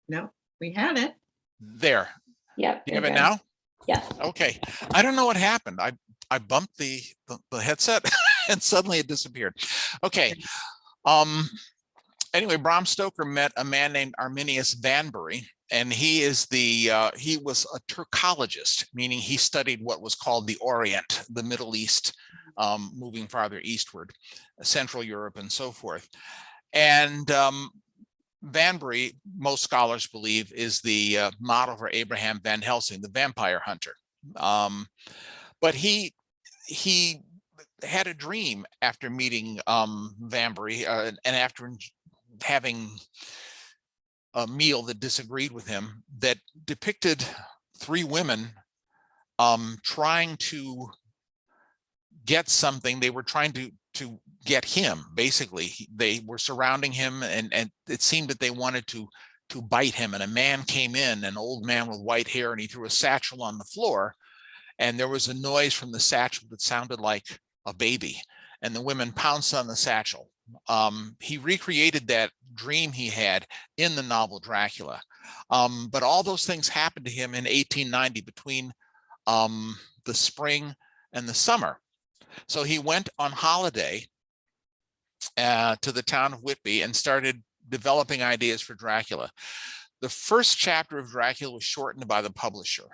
no, we have it. There. Yep. You have you're it good. now? Yes. Okay. I don't know what happened. I bumped the headset and suddenly it disappeared. Okay. Anyway, Bram Stoker met a man named Arminius Vanbury, and he was a Turkologist, meaning he studied what was called the Orient, the Middle East, moving farther eastward, Central Europe and so forth. And Vanbury, most scholars believe, is the model for Abraham Van Helsing, the vampire hunter. But he had a dream after meeting Vanbury, and after having a meal that disagreed with him, that depicted three women trying to get something. They were trying to get him, basically. They were surrounding him, and it seemed that they wanted to bite him. And a man came in, an old man with white hair, and he threw a satchel on the floor, and there was a noise from the satchel that sounded like a baby, and the women pounced on the satchel. He recreated that dream he had in the novel Dracula. But all those things happened to him in 1890 between the spring and the summer. So he went on holiday to the town of Whitby and started developing ideas for Dracula. The first chapter of Dracula was shortened by the publisher.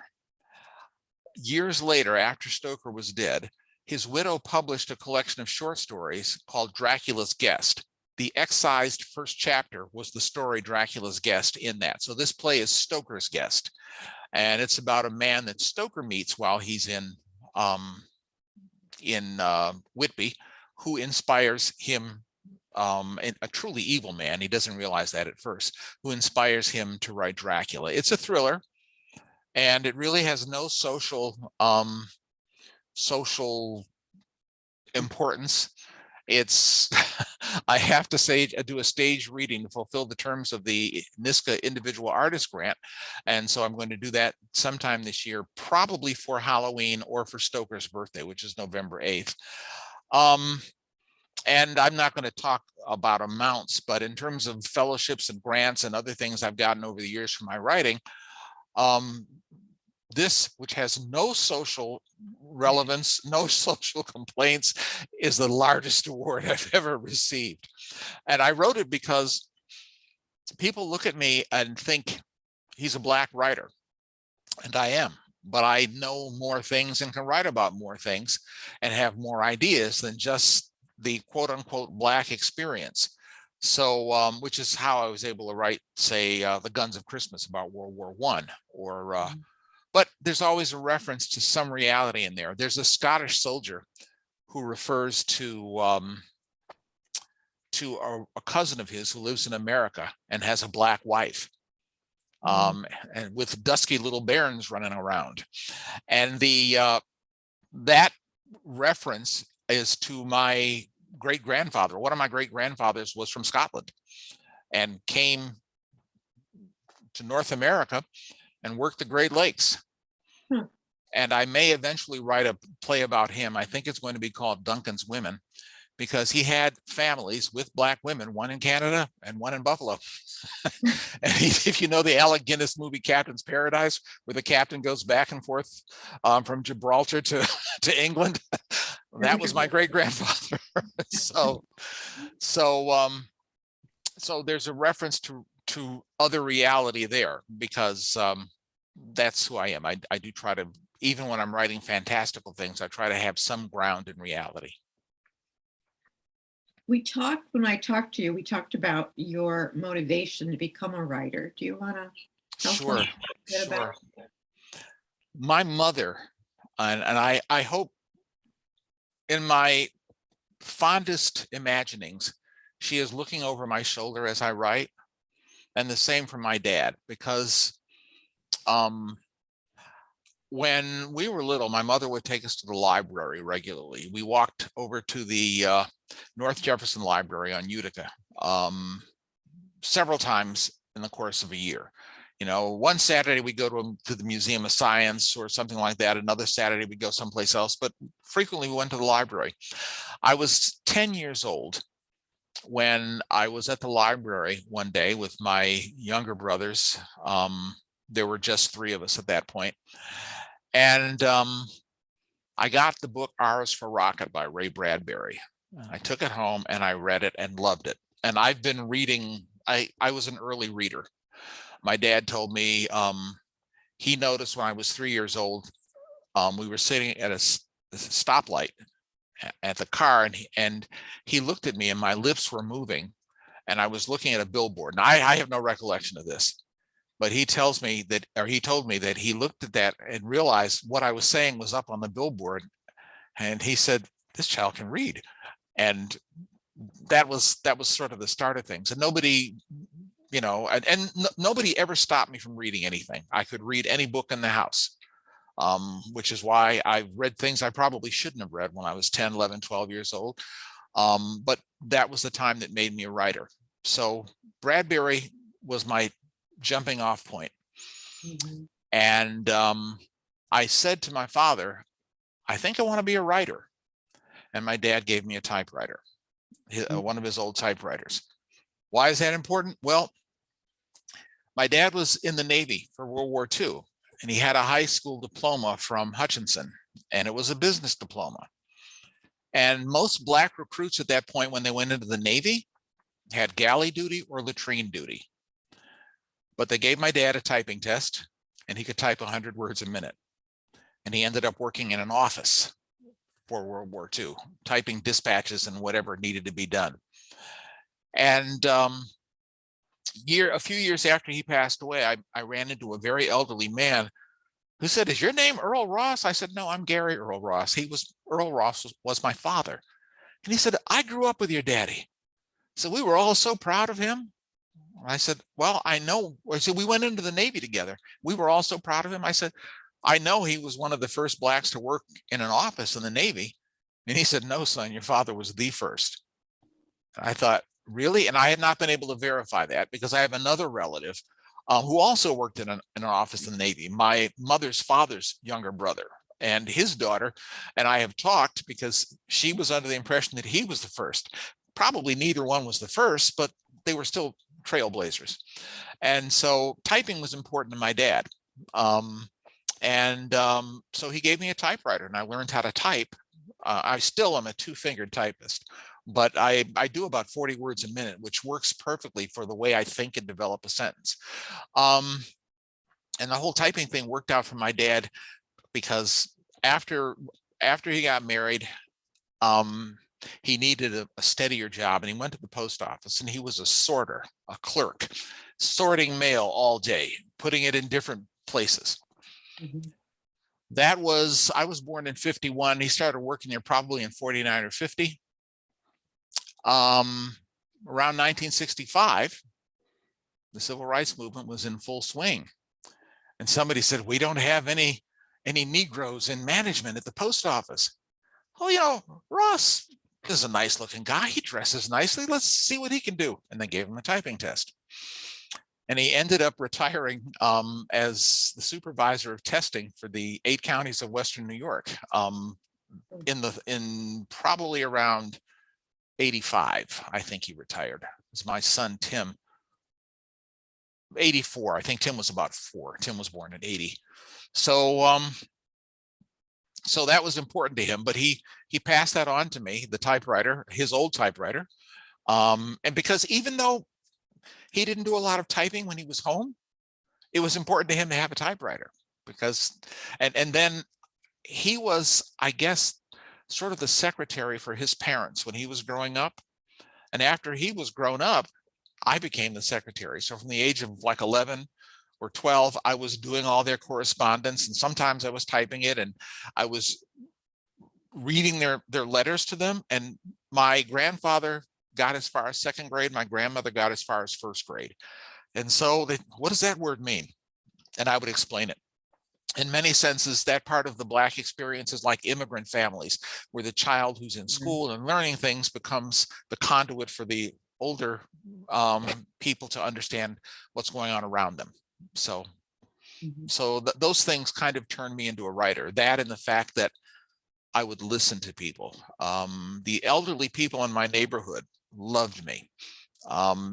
Years later, after Stoker was dead, his widow published a collection of short stories called Dracula's Guest. The excised first chapter was the story Dracula's Guest in that. So this play is Stoker's Guest, and it's about a man that Stoker meets while he's in Whitby, who inspires him, a truly evil man, he doesn't realize that at first, who inspires him to write Dracula. It's a thriller, and it really has no social importance. It's, I have to say, do a stage reading to fulfill the terms of the NISCA individual artist grant. And so I'm going to do that sometime this year, probably for Halloween or for Stoker's birthday, which is November 8th. And I'm not going to talk about amounts, but in terms of fellowships and grants and other things I've gotten over the years from my writing, this, which has no social relevance, no social complaints, is the largest award I've ever received. And I wrote it because people look at me and think he's a Black writer. and I am. But I know more things and can write about more things and have more ideas than just the quote unquote Black experience. So, which is how I was able to write, say, The Guns of Christmas about World War I, or but there's always a reference to some reality in there. There's a Scottish soldier who refers to a cousin of his who lives in America and has a Black wife, and with dusky little bairns running around. And that reference is to my great-grandfather. One of my great-grandfathers was from Scotland and came to North America and worked the Great Lakes. And I may eventually write a play about him. I think it's going to be called Duncan's Women, because he had families with Black women, one in Canada and one in Buffalo. And if you know the Alec Guinness movie Captain's Paradise, where the captain goes back and forth from Gibraltar to England, that was my great-grandfather. So there's a reference to other reality there, because that's who I am. I do try to, even when I'm writing fantastical things, I try to have some ground in reality. When I talked to you, we talked about your motivation to become a writer. Do you want to tell us a little bit about it? My mother, and I hope in my fondest imaginings, she is looking over my shoulder as I write, and the same for my dad, because when we were little, my mother would take us to the library regularly. We walked over to the North Jefferson Library on Utica several times in the course of a year. You know, one Saturday we go to the Museum of Science or something like that. Another Saturday we go someplace else, but frequently we went to the library. I was 10 years old when I was at the library one day with my younger brothers. There were just three of us at that point. And I got the book R's for Rocket by Ray Bradbury. I took it home and I read it and loved it. And I've been reading, I was an early reader. My dad told me he noticed when I was 3 years old, we were sitting at a stoplight at the car, and he looked at me and my lips were moving and I was looking at a billboard. And I have no recollection of this, but he told me that he looked at that and realized what I was saying was up on the billboard. And he said, "This child can read." And that was sort of the start of things. And nobody, you know, nobody ever stopped me from reading anything. I could read any book in the house, which is why I read things I probably shouldn't have read when I was 10, 11, 12 years old. But that was the time that made me a writer. So Bradbury was my jumping off point. Mhm. And I said to my father, I think I want to be a writer. And my dad gave me a typewriter, one of his old typewriters. Why is that important? Well, my dad was in the Navy for World War II, and he had a high school diploma from Hutchinson, and it was a business diploma. And most Black recruits at that point, when they went into the Navy, had galley duty or latrine duty. But they gave my dad a typing test, and he could type 100 words a minute. And he ended up working in an office for World War II, typing dispatches and whatever needed to be done. And a few years after he passed away, I ran into a very elderly man who said, "Is your name Earl Ross?" I said, "No, I'm Gary Earl Ross." Earl Ross was my father. And he said, "I grew up with your daddy." So we were all so proud of him. I said, "Well, I know." I said, "We went into the Navy together. We were all so proud of him." I said, "I know he was one of the first Blacks to work in an office in the Navy." And he said, "No, son, your father was the first." I thought, really? And I had not been able to verify that, because I have another relative who also worked in an office in the Navy, my mother's father's younger brother, and his daughter and I have talked, because she was under the impression that he was the first. Probably neither one was the first, but they were still trailblazers. And so typing was important to my dad. So he gave me a typewriter and I learned how to type. I still am a two-fingered typist, but I do about 40 words a minute, which works perfectly for the way I think and develop a sentence. And the whole typing thing worked out for my dad because after he got married, he needed a steadier job, and he went to the post office, and he was a sorter, a clerk, sorting mail all day, putting it in different places. Mhm. That was, I was born in 51. He started working there probably in 49 or 50. Around 1965, the civil rights movement was in full swing. And somebody said, we don't have any Negroes in management at the post office. Oh, you know, Ross is a nice looking guy. He dresses nicely. Let's see what he can do. And they gave him a typing test. And he ended up retiring as the supervisor of testing for the 8 counties of Western New York in probably around 85. I think he retired. It was my son, Tim. 84. I think Tim was about 4. Tim was born in 80. So so that was important to him, but he passed that on to me, the typewriter, his old typewriter. And because even though he didn't do a lot of typing when he was home, it was important to him to have a typewriter because, and then he was, I guess, sort of the secretary for his parents when he was growing up. And after he was grown up, I became the secretary. So from the age of like 11 or 12, I was doing all their correspondence, and sometimes I was typing it, and I was reading their letters to them. And my grandfather got as far as 2nd grade. My grandmother got as far as 1st grade. And so what does that word mean? And I would explain it. In many senses, that part of the Black experience is like immigrant families, where the child who's in school and learning things becomes the conduit for the older people to understand what's going on around them. So, those things kind of turned me into a writer. That and the fact that I would listen to people. The elderly people in my neighborhood loved me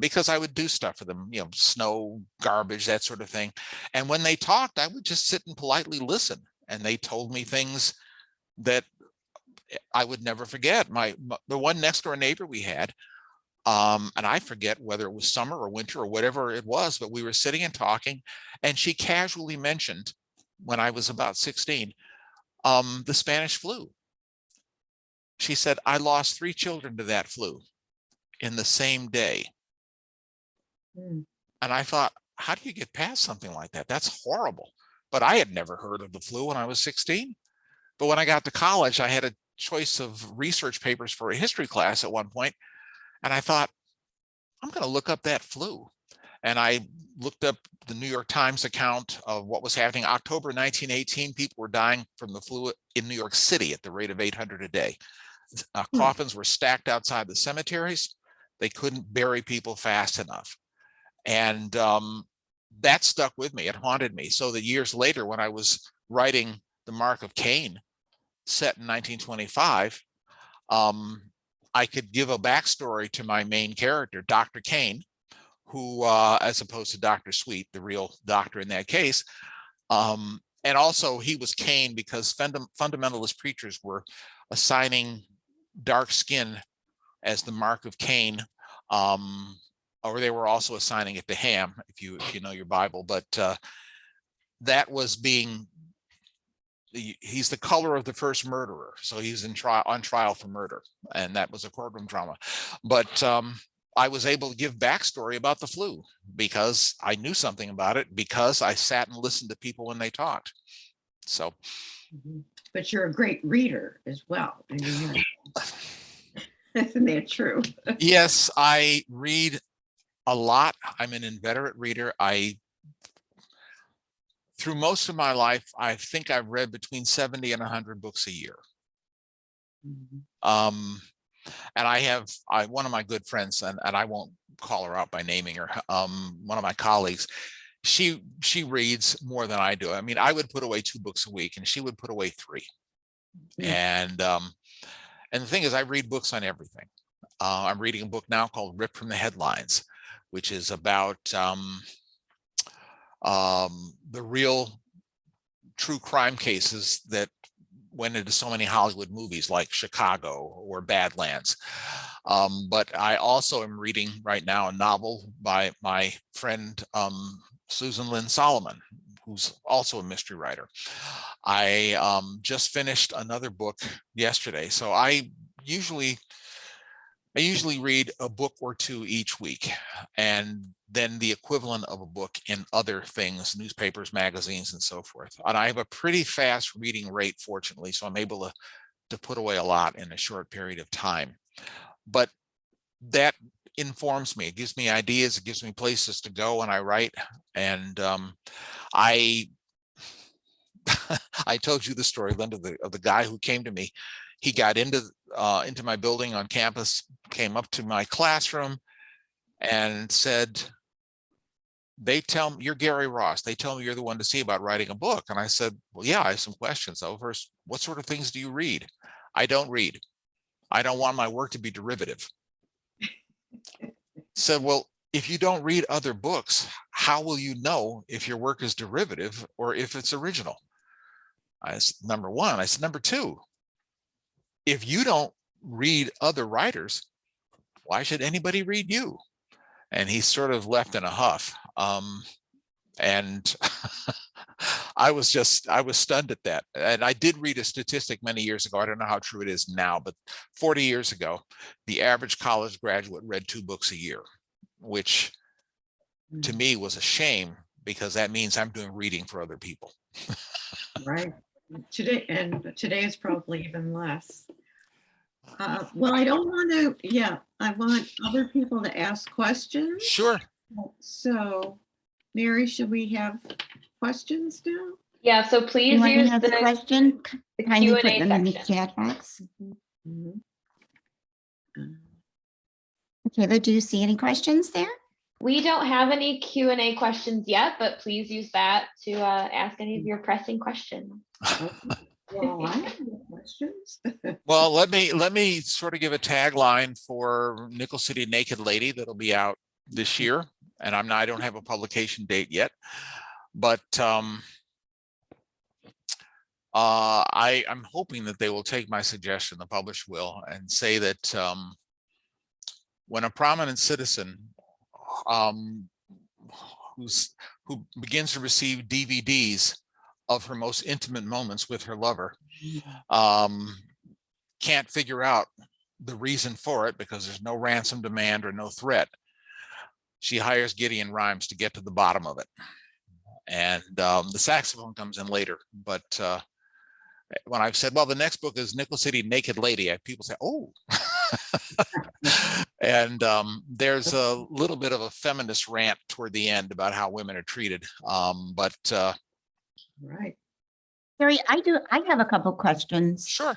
because I would do stuff for them, you know, snow, garbage, that sort of thing. And when they talked, I would just sit and politely listen. And they told me things that I would never forget. The one next door neighbor we had, and I forget whether it was summer or winter or whatever it was, but we were sitting and talking, and she casually mentioned, when I was about 16, the Spanish flu. She said, I lost 3 children to that flu in the same day. And I thought, how do you get past something like that? That's horrible. But I had never heard of the flu when I was 16. But when I got to college, I had a choice of research papers for a history class at one point. And I thought, I'm going to look up that flu. And I looked up the New York Times account of what was happening. October 1918, people were dying from the flu in New York City at the rate of 800 a day. Coffins were stacked outside the cemeteries. They couldn't bury people fast enough. And that stuck with me. It haunted me. So that years later, when I was writing The Mark of Cain, set in 1925, I could give a backstory to my main character, Dr. Cain, who, as opposed to Dr. Sweet, the real doctor in that case. And also he was Cain because fundamentalist preachers were assigning dark skin as the mark of Cain, or they were also assigning it to Ham, if you know your Bible. But that was being, he's the color of the first murderer, so he's on trial for murder, and that was a courtroom drama. But I was able to give backstory about the flu because I knew something about it, because I sat and listened to people when they talked. So, but you're a great reader as well. I mean, isn't that true? Yes, I read a lot. I'm an inveterate reader. Through most of my life, I think I've read between 70 and 100 books a year. And I have one of my good friends, and I won't call her out by naming her, one of my colleagues, she reads more than I do. I mean, I would put away 2 books a week, and she would put away 3. And the thing is, I read books on everything. I'm reading a book now called Ripped from the Headlines, which is about the real true crime cases that went into so many Hollywood movies like Chicago or Badlands. But I also am reading right now a novel by my friend Susan Lynn Solomon, who's also a mystery writer. I just finished another book yesterday. So I usually read a book or two each week, and then the equivalent of a book in other things, newspapers, magazines, and so forth. And I have a pretty fast reading rate, fortunately, so I'm able to put away a lot in a short period of time. But that informs me. It gives me ideas. It gives me places to go when I write. And I told you the story, Linda, of the guy who came to me. He got into my building on campus, came up to my classroom and said, they tell me you're Gary Ross. They tell me you're the one to see about writing a book. And I said, well, yeah, I have some questions. So first, what sort of things do you read? I don't read. I don't want my work to be derivative. So, well, if you don't read other books, how will you know if your work is derivative or if it's original? I said, number one. I said, number two, if you don't read other writers, why should anybody read you? And he sort of left in a huff. And I was stunned at that. And I did read a statistic many years ago. I don't know how true it is now, but 40 years ago, the average college graduate read 2 books a year, which to me was a shame, because that means I'm doing reading for other people. Right. Today is probably even less. Well, I don't want to, yeah, I want other people to ask questions. Sure. So, Mary, should we have questions now? Yeah, so please Anyone use have a the question? Kindly put Q&A them in the section. chat box. Mhm. Kayla, do you see any questions there? We don't have any Q&A questions yet, but please use that to ask any of your pressing questions. Well, I have no questions. Well, let me sort of give a tagline for Nickel City Naked Lady that'll be out this year, and I don't have a publication date yet, but I'm hoping that they will take my suggestion, the publisher will, and say that when a prominent citizen who begins to receive DVDs of her most intimate moments with her lover can't figure out the reason for it because there's no ransom demand or no threat, she hires Gideon Rimes to get to the bottom of it. And the saxophone comes in later, but when I've said, well, the next book is Nickel City Naked Lady, people say, oh. And there's a little bit of a feminist rant toward the end about how women are treated. Right. Gary, I have a couple questions. Sure.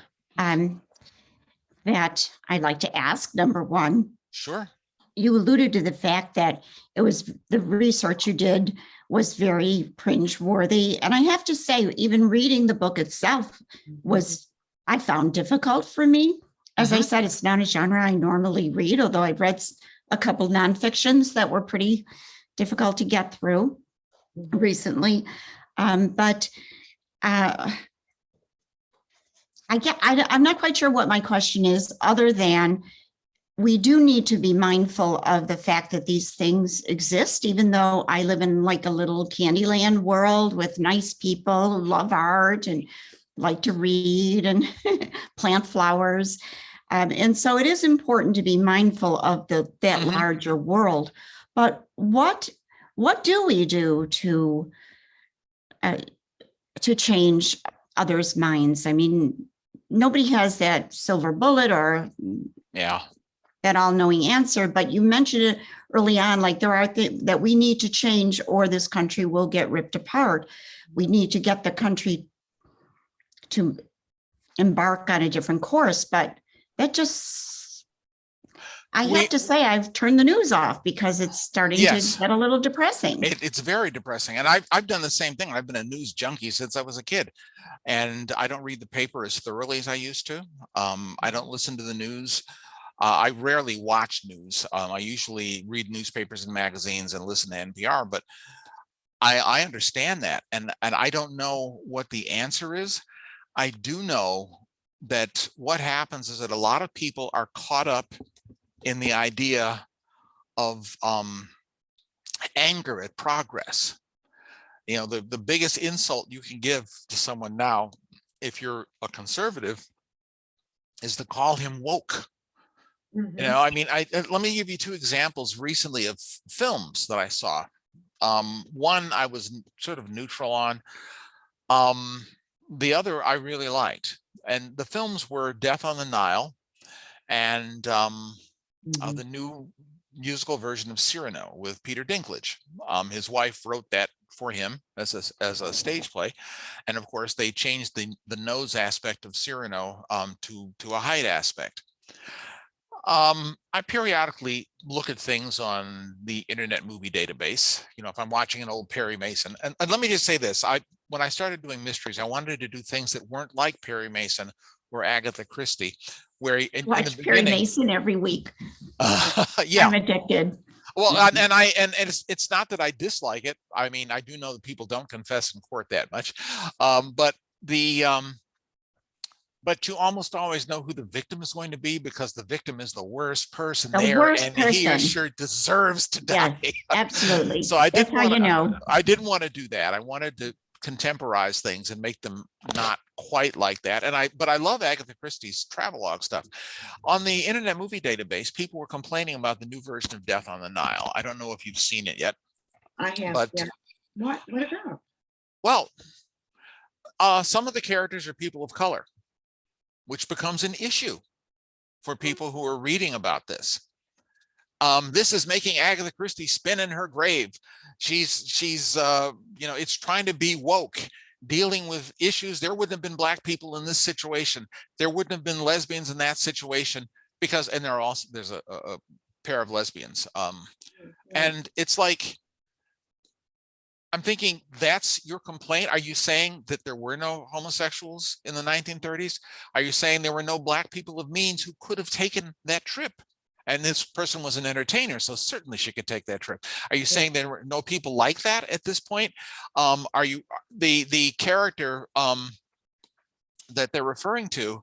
That I'd like to ask. Number one. Sure. You alluded to the fact that it was the research you did was very cringe-worthy. And I have to say, even reading the book itself I found difficult for me. As I said, it's not a genre I normally read, although I've read a couple nonfictions that were pretty difficult to get through recently. I'm not quite sure what my question is, other than we do need to be mindful of the fact that these things exist, even though I live in like a little Candyland world with nice people who love art and like to read and plant flowers. And so it is important to be mindful of that larger world. But what do we do to change others' minds? I mean, nobody has that silver bullet or that all-knowing answer, but you mentioned it early on, like there are things that we need to change or this country will get ripped apart. We need to get the country to embark on a different course, but that just, I have to say, I've turned the news off because it's starting to get a little depressing. It's very depressing. And I've done the same thing. I've been a news junkie since I was a kid, and I don't read the paper as thoroughly as I used to. I don't listen to the news. I rarely watch news. I usually read newspapers and magazines and listen to NPR, but I understand that. And I don't know what the answer is. I do know that what happens is that a lot of people are caught up in the idea of anger at progress. You know, the biggest insult you can give to someone now, if you're a conservative, is to call him woke. You know, I mean, let me give you two examples recently of films that I saw. One I was sort of neutral on. The other I really liked. And the films were Death on the Nile and the new musical version of Cyrano with Peter Dinklage. His wife wrote that for him as a stage play. And of course, they changed the nose aspect of Cyrano to a height aspect. I periodically look at things on the Internet Movie Database. You know, if I'm watching an old Perry Mason, and let me just say this: when I started doing mysteries, I wanted to do things that weren't like Perry Mason or Agatha Christie, where in Watch the Perry beginning, Mason every week. yeah, I'm addicted. well, and it's not that I dislike it. I mean, I do know that people don't confess in court that much, but you almost always know who the victim is going to be because the victim is the worst person there, and he or she deserves to die. Yes, absolutely. So I That's didn't how want you know. I didn't want to do that. I wanted to contemporize things and make them not quite like that. But I love Agatha Christie's travelogue stuff. On the Internet Movie Database, people were complaining about the new version of Death on the Nile. I don't know if you've seen it yet. I have. But Yeah. What about? well, some of the characters are people of color, which becomes an issue for people who are reading about this. This is making Agatha Christie spin in her grave. She's you know, it's trying to be woke, dealing with issues. There wouldn't have been Black people in this situation. There wouldn't have been lesbians in that situation because, and there's a pair of lesbians. And it's like, I'm thinking, that's your complaint? Are you saying that there were no homosexuals in the 1930s? Are you saying there were no Black people of means who could have taken that trip? And this person was an entertainer, so certainly she could take that trip. Are you saying there were no people like that at this point? Are you the character that they're referring to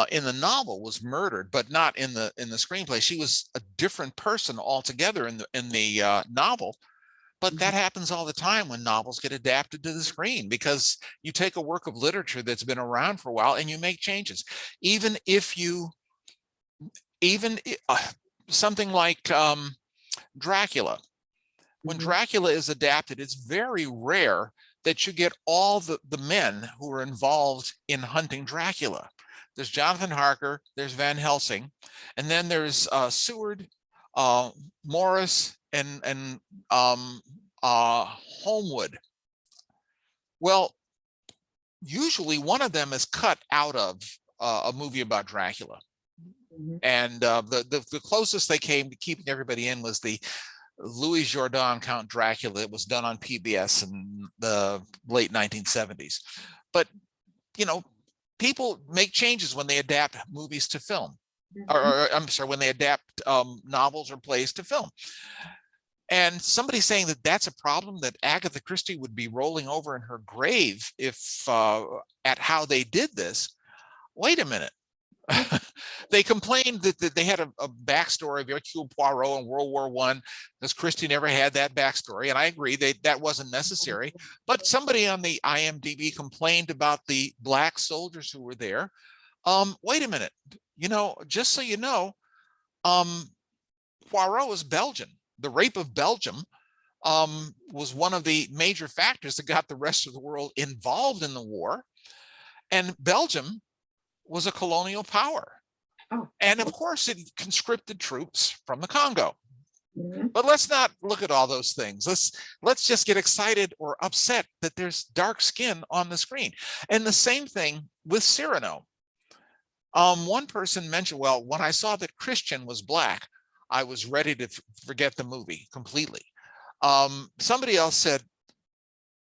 in the novel was murdered, but not in the screenplay? She was a different person altogether in the novel. But that happens all the time when novels get adapted to the screen, because you take a work of literature that's been around for a while and you make changes. Even something like Dracula. When Dracula is adapted, it's very rare that you get all the men who are involved in hunting Dracula. There's Jonathan Harker, there's Van Helsing, and then there's Seward, Morris, and Holmwood. Well, usually one of them is cut out of a movie about Dracula. And the closest they came to keeping everybody in was the Louis Jourdan Count Dracula. It was done on PBS in the late 1970s. But, you know, people make changes when they adapt movies to film. Or I'm sorry, when they adapt novels or plays to film. And somebody saying that that's a problem, that Agatha Christie would be rolling over in her grave if at how they did this. Wait a minute. They complained that they had a backstory of Hercule Poirot in World War I, because Christie never had that backstory. And I agree that wasn't necessary. But somebody on the IMDb complained about the Black soldiers who were there. Wait a minute. You know, just so you know, Poirot is Belgian. The rape of Belgium was one of the major factors that got the rest of the world involved in the war. And Belgium was a colonial power. And of course, it conscripted troops from the Congo. But let's not look at all those things. Let's just get excited or upset that there's dark skin on the screen. And the same thing with Cyrano. One person mentioned, well, when I saw that Christian was Black, I was ready to forget the movie completely. Somebody else said,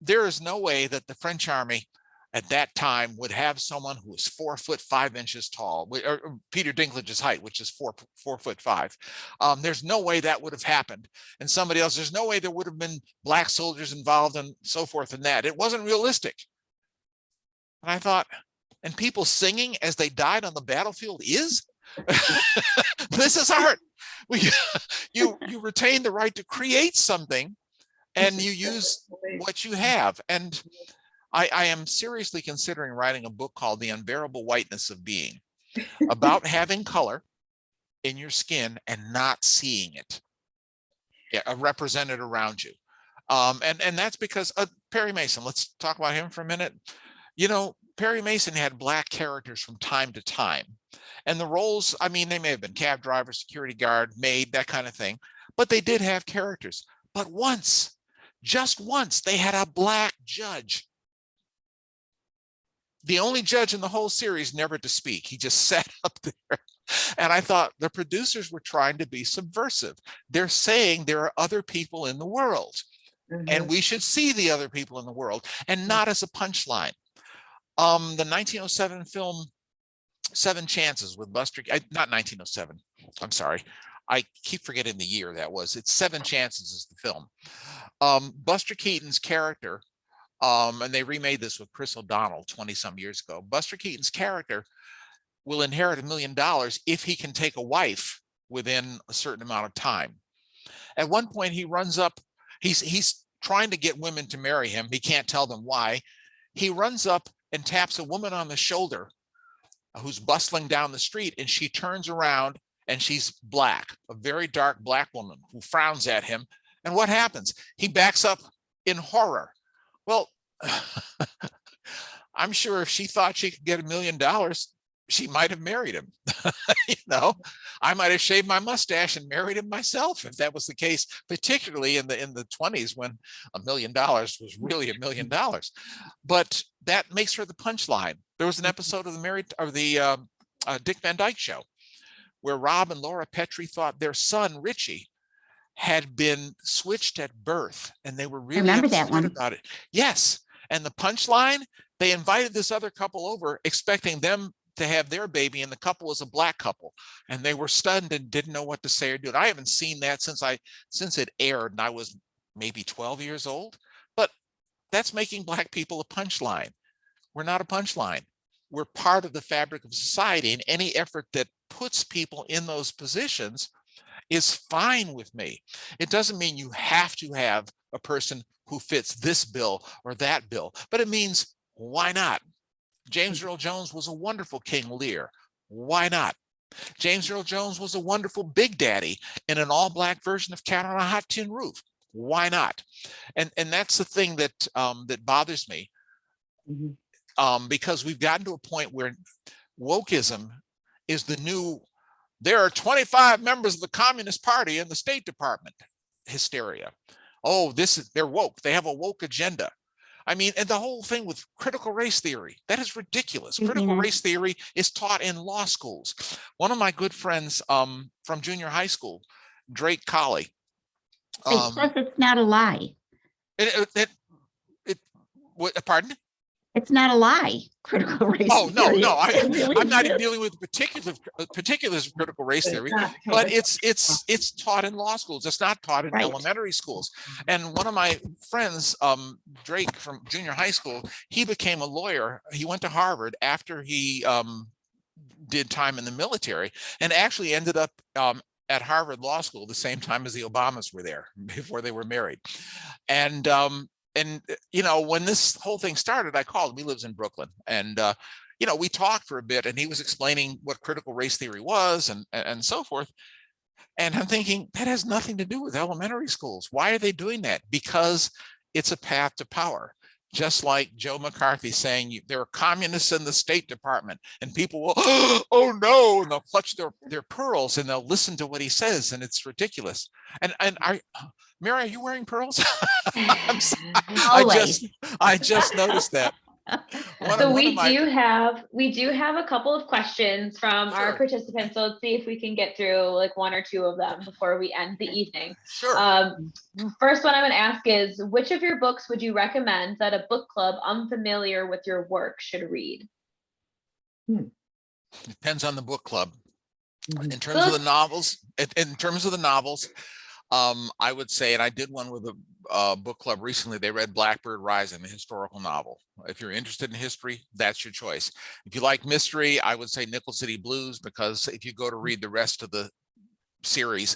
there is no way that the French army at that time would have someone who was 4'5" tall, or Peter Dinklage's height, which is 4'5". There's no way that would have happened. And somebody else, there's no way there would have been Black soldiers involved and so forth and that. It wasn't realistic. And I thought, and people singing as they died on the battlefield is? This is art. You retain the right to create something and you use what you have. And I am seriously considering writing a book called The Unbearable Whiteness of Being, about having color in your skin and not seeing it represented around you. And that's because Perry Mason, let's talk about him for a minute. You know, Perry Mason had Black characters from time to time. And the roles, I mean, they may have been cab driver, security guard, maid, that kind of thing, but they did have characters. But once, just once, they had a Black judge. The only judge in the whole series never to speak. He just sat up there. And I thought the producers were trying to be subversive. They're saying there are other people in the world, and we should see the other people in the world, and not as a punchline. The 1907 film Seven Chances with Buster, not 1907, I'm sorry. I keep forgetting the year that was. It's Seven Chances is the film. Buster Keaton's character, and they remade this with Chris O'Donnell 20 some years ago. Buster Keaton's character will inherit $1 million if he can take a wife within a certain amount of time. At one point, he runs up, he's trying to get women to marry him. He can't tell them why. He runs up and taps a woman on the shoulder who's bustling down the street, and she turns around and she's Black, a very dark Black woman who frowns at him. And what happens? He backs up in horror. Well, I'm sure if she thought she could get $1 million, she might have married him. You know, I might have shaved my mustache and married him myself if that was the case, particularly in the 20s when $1 million was really $1 million. But that makes her the punchline. There was an episode of the Dick Van Dyke Show where Rob and Laura Petrie thought their son Richie had been switched at birth, and they were really upset about it. Yes, and the punchline, they invited this other couple over expecting them to have their baby, and the couple was a Black couple, and they were stunned and didn't know what to say or do. I haven't seen that since it aired, and I was maybe 12 years old. But that's making Black people a punchline. We're not a punchline. We're part of the fabric of society, and any effort that puts people in those positions is fine with me. It doesn't mean you have to have a person who fits this bill or that bill, but it means, why not? James Earl Jones was a wonderful King Lear. Why not? James Earl Jones was a wonderful Big Daddy in an all-Black version of Cat on a Hot Tin Roof. Why not? And that's the thing that that bothers me, because we've gotten to a point where wokeism is the new, there are 25 members of the Communist Party in the State Department hysteria. Oh, they're woke. They have a woke agenda. I mean, and the whole thing with critical race theory, that is ridiculous. Critical race theory is taught in law schools. One of my good friends from junior high school, Drake Colley. It says it's not a lie. Pardon? It's not a lie. Critical race theory. No. I'm not dealing with particulars of critical race theory, but it's taught in law schools. It's not taught in elementary schools. And one of my friends, Drake from junior high school, he became a lawyer. He went to Harvard after he did time in the military, and actually ended up at Harvard Law School the same time as the Obamas were there before they were married. And you know, when this whole thing started, I called him. He lives in Brooklyn, and you know, we talked for a bit, and he was explaining what critical race theory was and so forth. And I'm thinking, that has nothing to do with elementary schools. Why are they doing that? Because it's a path to power. Just like Joe McCarthy saying there are communists in the State Department, and people will, oh no, and they'll clutch their pearls and they'll listen to what he says, and it's ridiculous. And Mary, are you wearing pearls? I'm sorry. I just noticed that. We do have a couple of questions from our participants. So let's see if we can get through like one or two of them before we end the evening. Sure. First one I'm going to ask is, which of your books would you recommend that a book club unfamiliar with your work should read? Depends on the book club. In terms of the novels, I would say, and I did one with a book club recently, they read Blackbird Rising, the historical novel. If you're interested in history, that's your choice. If you like mystery, I would say Nickel City Blues, because if you go to read the rest of the series,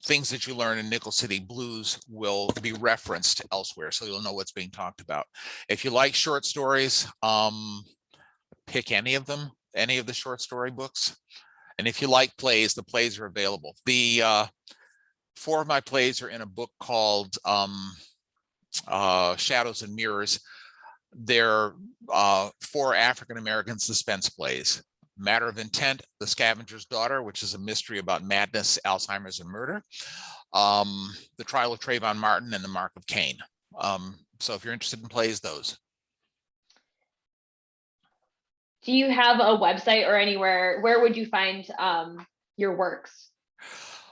things that you learn in Nickel City Blues will be referenced elsewhere, so you'll know what's being talked about. If you like short stories, pick any of them, any of the short story books. And if you like plays, the plays are available. The 4 of my plays are in a book called Shadows and Mirrors. They're 4 African-American suspense plays. Matter of Intent, The Scavenger's Daughter, which is a mystery about madness, Alzheimer's, and murder. The Trial of Trayvon Martin, and The Mark of Cain. So if you're interested in plays, those. Do you have a website or anywhere? Where would you find your works?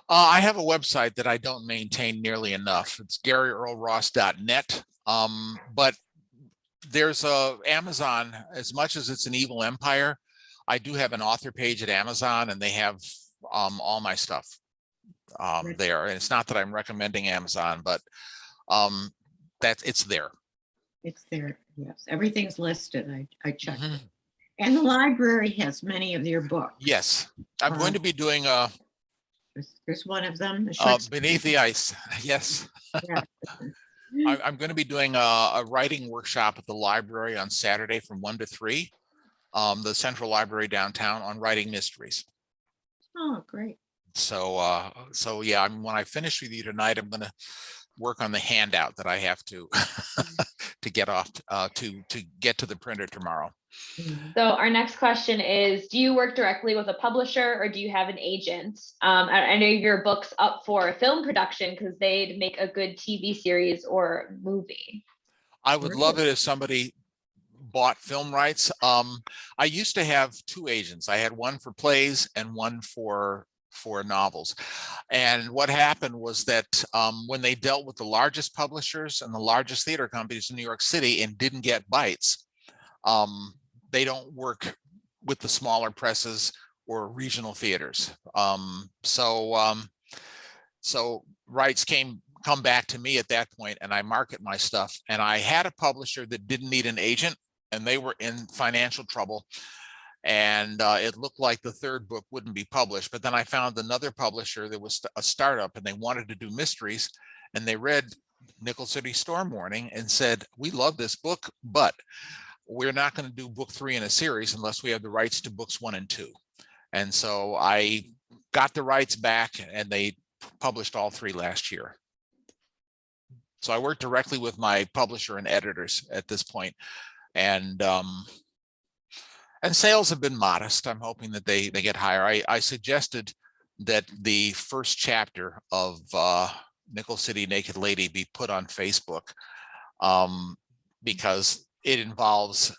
I have a website that I don't maintain nearly enough. It's GaryEarlRoss.net. But there's Amazon. As much as it's an evil empire, I do have an author page at Amazon, and they have all my stuff there. And it's not that I'm recommending Amazon, but it's there. It's there. Yes, everything's listed. I checked. And the library has many of your books. Yes, I'm going to be doing there's one of them. Beneath the Ice. Yes. Yeah. I'm going to be doing a writing workshop at the library on Saturday from 1 to 3. The Central Library downtown, on writing mysteries. Oh, great. So yeah, when I finish with you tonight, I'm going to work on the handout that I have to to get off to get to the printer tomorrow. So our next question is, do you work directly with a publisher, or do you have an agent? I know your book's up for film production because they'd make a good TV series or movie. I would love it if somebody bought film rights. I used to have 2 agents. I had one for plays and one for novels. And what happened was that when they dealt with the largest publishers and the largest theater companies in New York City and didn't get bites, they don't work with the smaller presses or regional theaters. So rights come back to me at that point, and I market my stuff. And I had a publisher that didn't need an agent, and they were in financial trouble. And it looked like the 3rd book wouldn't be published. But then I found another publisher that was a startup, and they wanted to do mysteries. And they read Nickel City Storm Warning and said, "We love this book, but we're not going to do book 3 in a series unless we have the rights to books 1 and 2. And so I got the rights back, and they published all 3 last year. So I work directly with my publisher and editors at this point. And sales have been modest. I'm hoping that they get higher. I suggested that the first chapter of Nickel City Naked Lady be put on Facebook because it involves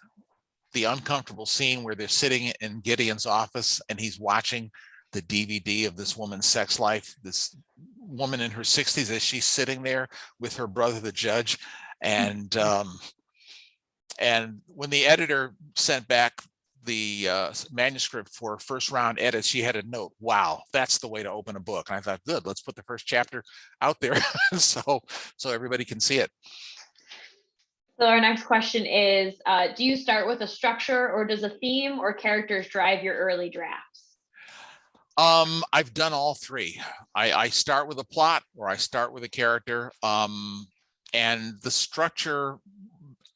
the uncomfortable scene where they're sitting in Gideon's office and he's watching the DVD of this woman's sex life, this woman in her 60s, as she's sitting there with her brother, the judge. And when the editor sent back the manuscript for first round edits, she had a note, "Wow, that's the way to open a book." And I thought, good, let's put the first chapter out there so everybody can see it. So our next question is, do you start with a structure, or does a theme or characters drive your early drafts? I've done all 3. I start with a plot, or I start with a character, and the structure,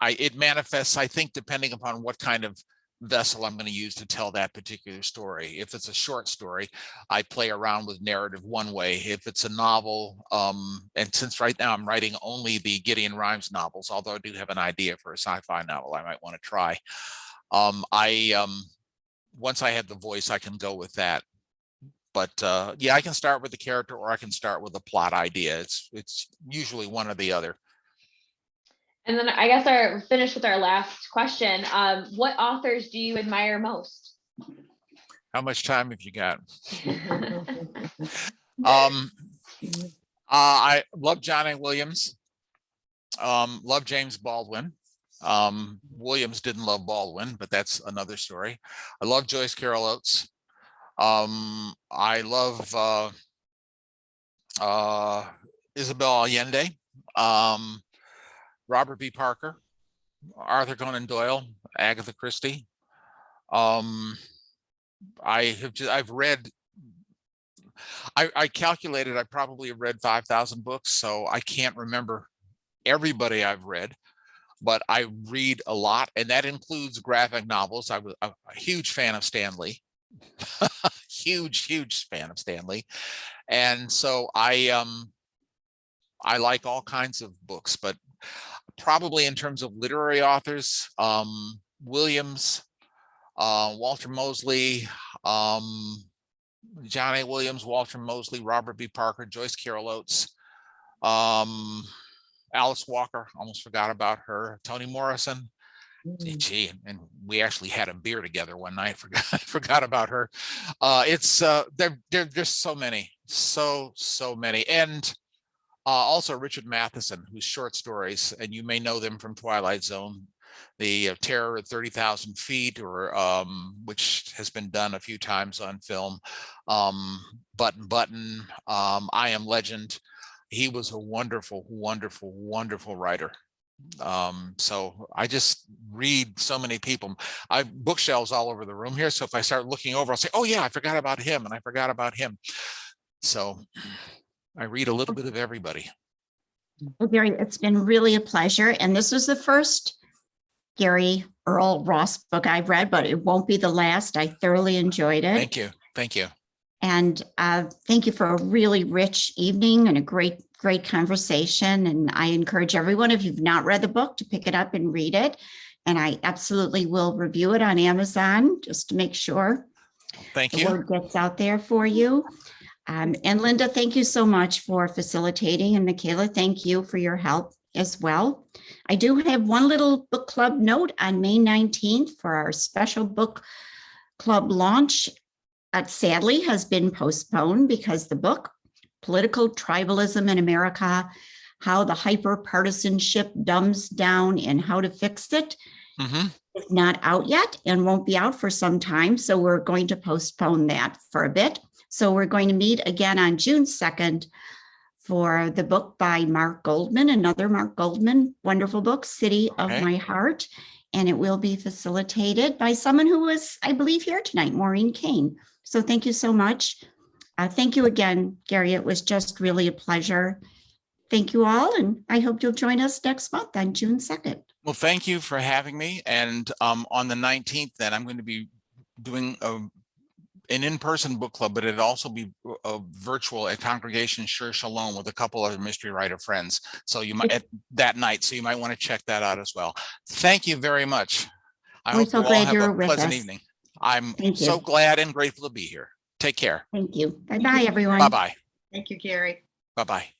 it manifests, I think, depending upon what kind of vessel I'm going to use to tell that particular story. If it's a short story, I play around with narrative one way. If it's a novel, and since right now I'm writing only the Gideon Rimes novels, although I do have an idea for a sci-fi novel I might want to try, once I have the voice, I can go with that. But yeah, I can start with the character, or I can start with a plot idea. It's usually one or the other. And then I guess finish with our last question. What authors do you admire most? How much time have you got? I love John A. Williams. Love James Baldwin. Williams didn't love Baldwin, but that's another story. I love Joyce Carol Oates. I love Isabel Allende. Robert B. Parker, Arthur Conan Doyle, Agatha Christie. I've read I calculated I probably read 5,000 books, so I can't remember everybody I've read, but I read a lot, and that includes graphic novels. I was a huge fan of Stan Lee, huge fan of Stan Lee, and so I like all kinds of books, but probably in terms of literary authors, Williams, Walter Mosley, John A. Williams, Walter Mosley, Robert B. Parker, Joyce Carol Oates, Alice Walker, almost forgot about her, Toni Morrison. Gee, and we actually had a beer together one night. Forgot about her. There's so many, so many, and also Richard Matheson, whose short stories, and you may know them from Twilight Zone, the Terror at 30,000 Feet, or which has been done a few times on film. Button, I Am Legend. He was a wonderful writer. So I just read so many people. I have bookshelves all over the room here, so if I start looking over, I'll say, oh yeah, I forgot about him, and I forgot about him. So I read a little bit of everybody. Well, Gary, it's been really a pleasure. And this was the first Gary Earl Ross book I've read, but it won't be the last. I thoroughly enjoyed it. Thank you. And thank you for a really rich evening and a great conversation. And I encourage everyone, if you've not read the book, to pick it up and read it. And I absolutely will review it on Amazon just to make sure the word gets out there for you. And Linda, thank you so much for facilitating. And Michaela, thank you for your help as well. I do have one little book club note on May 19th for our special book club launch. Sadly has been postponed because the book, Political Tribalism in America, How the Hyper-Partisanship Dumbs Down and How to Fix It, is not out yet and won't be out for some time. So we're going to postpone that for a bit. So we're going to meet again on June 2nd for the book by Mark Goldman, another Mark Goldman, wonderful book, City of My Heart. And it will be facilitated by someone who was, I believe, here tonight, Maureen Kane. So thank you so much. Thank you again, Gary. It was just really a pleasure. Thank you all. And I hope you'll join us next month on June 2nd. Well, thank you for having me. And on the 19th, then I'm going to be doing an in-person book club, but it'll also be virtual at Congregation Sure Shalom with a couple of mystery writer friends. So you might that night. So you might want to check that out as well. Thank you very much. I hope you all have a pleasant evening. I'm so glad and grateful to be here. Take care. Thank you. Bye-bye, everyone. Bye-bye. Thank you, Gary. Bye-bye.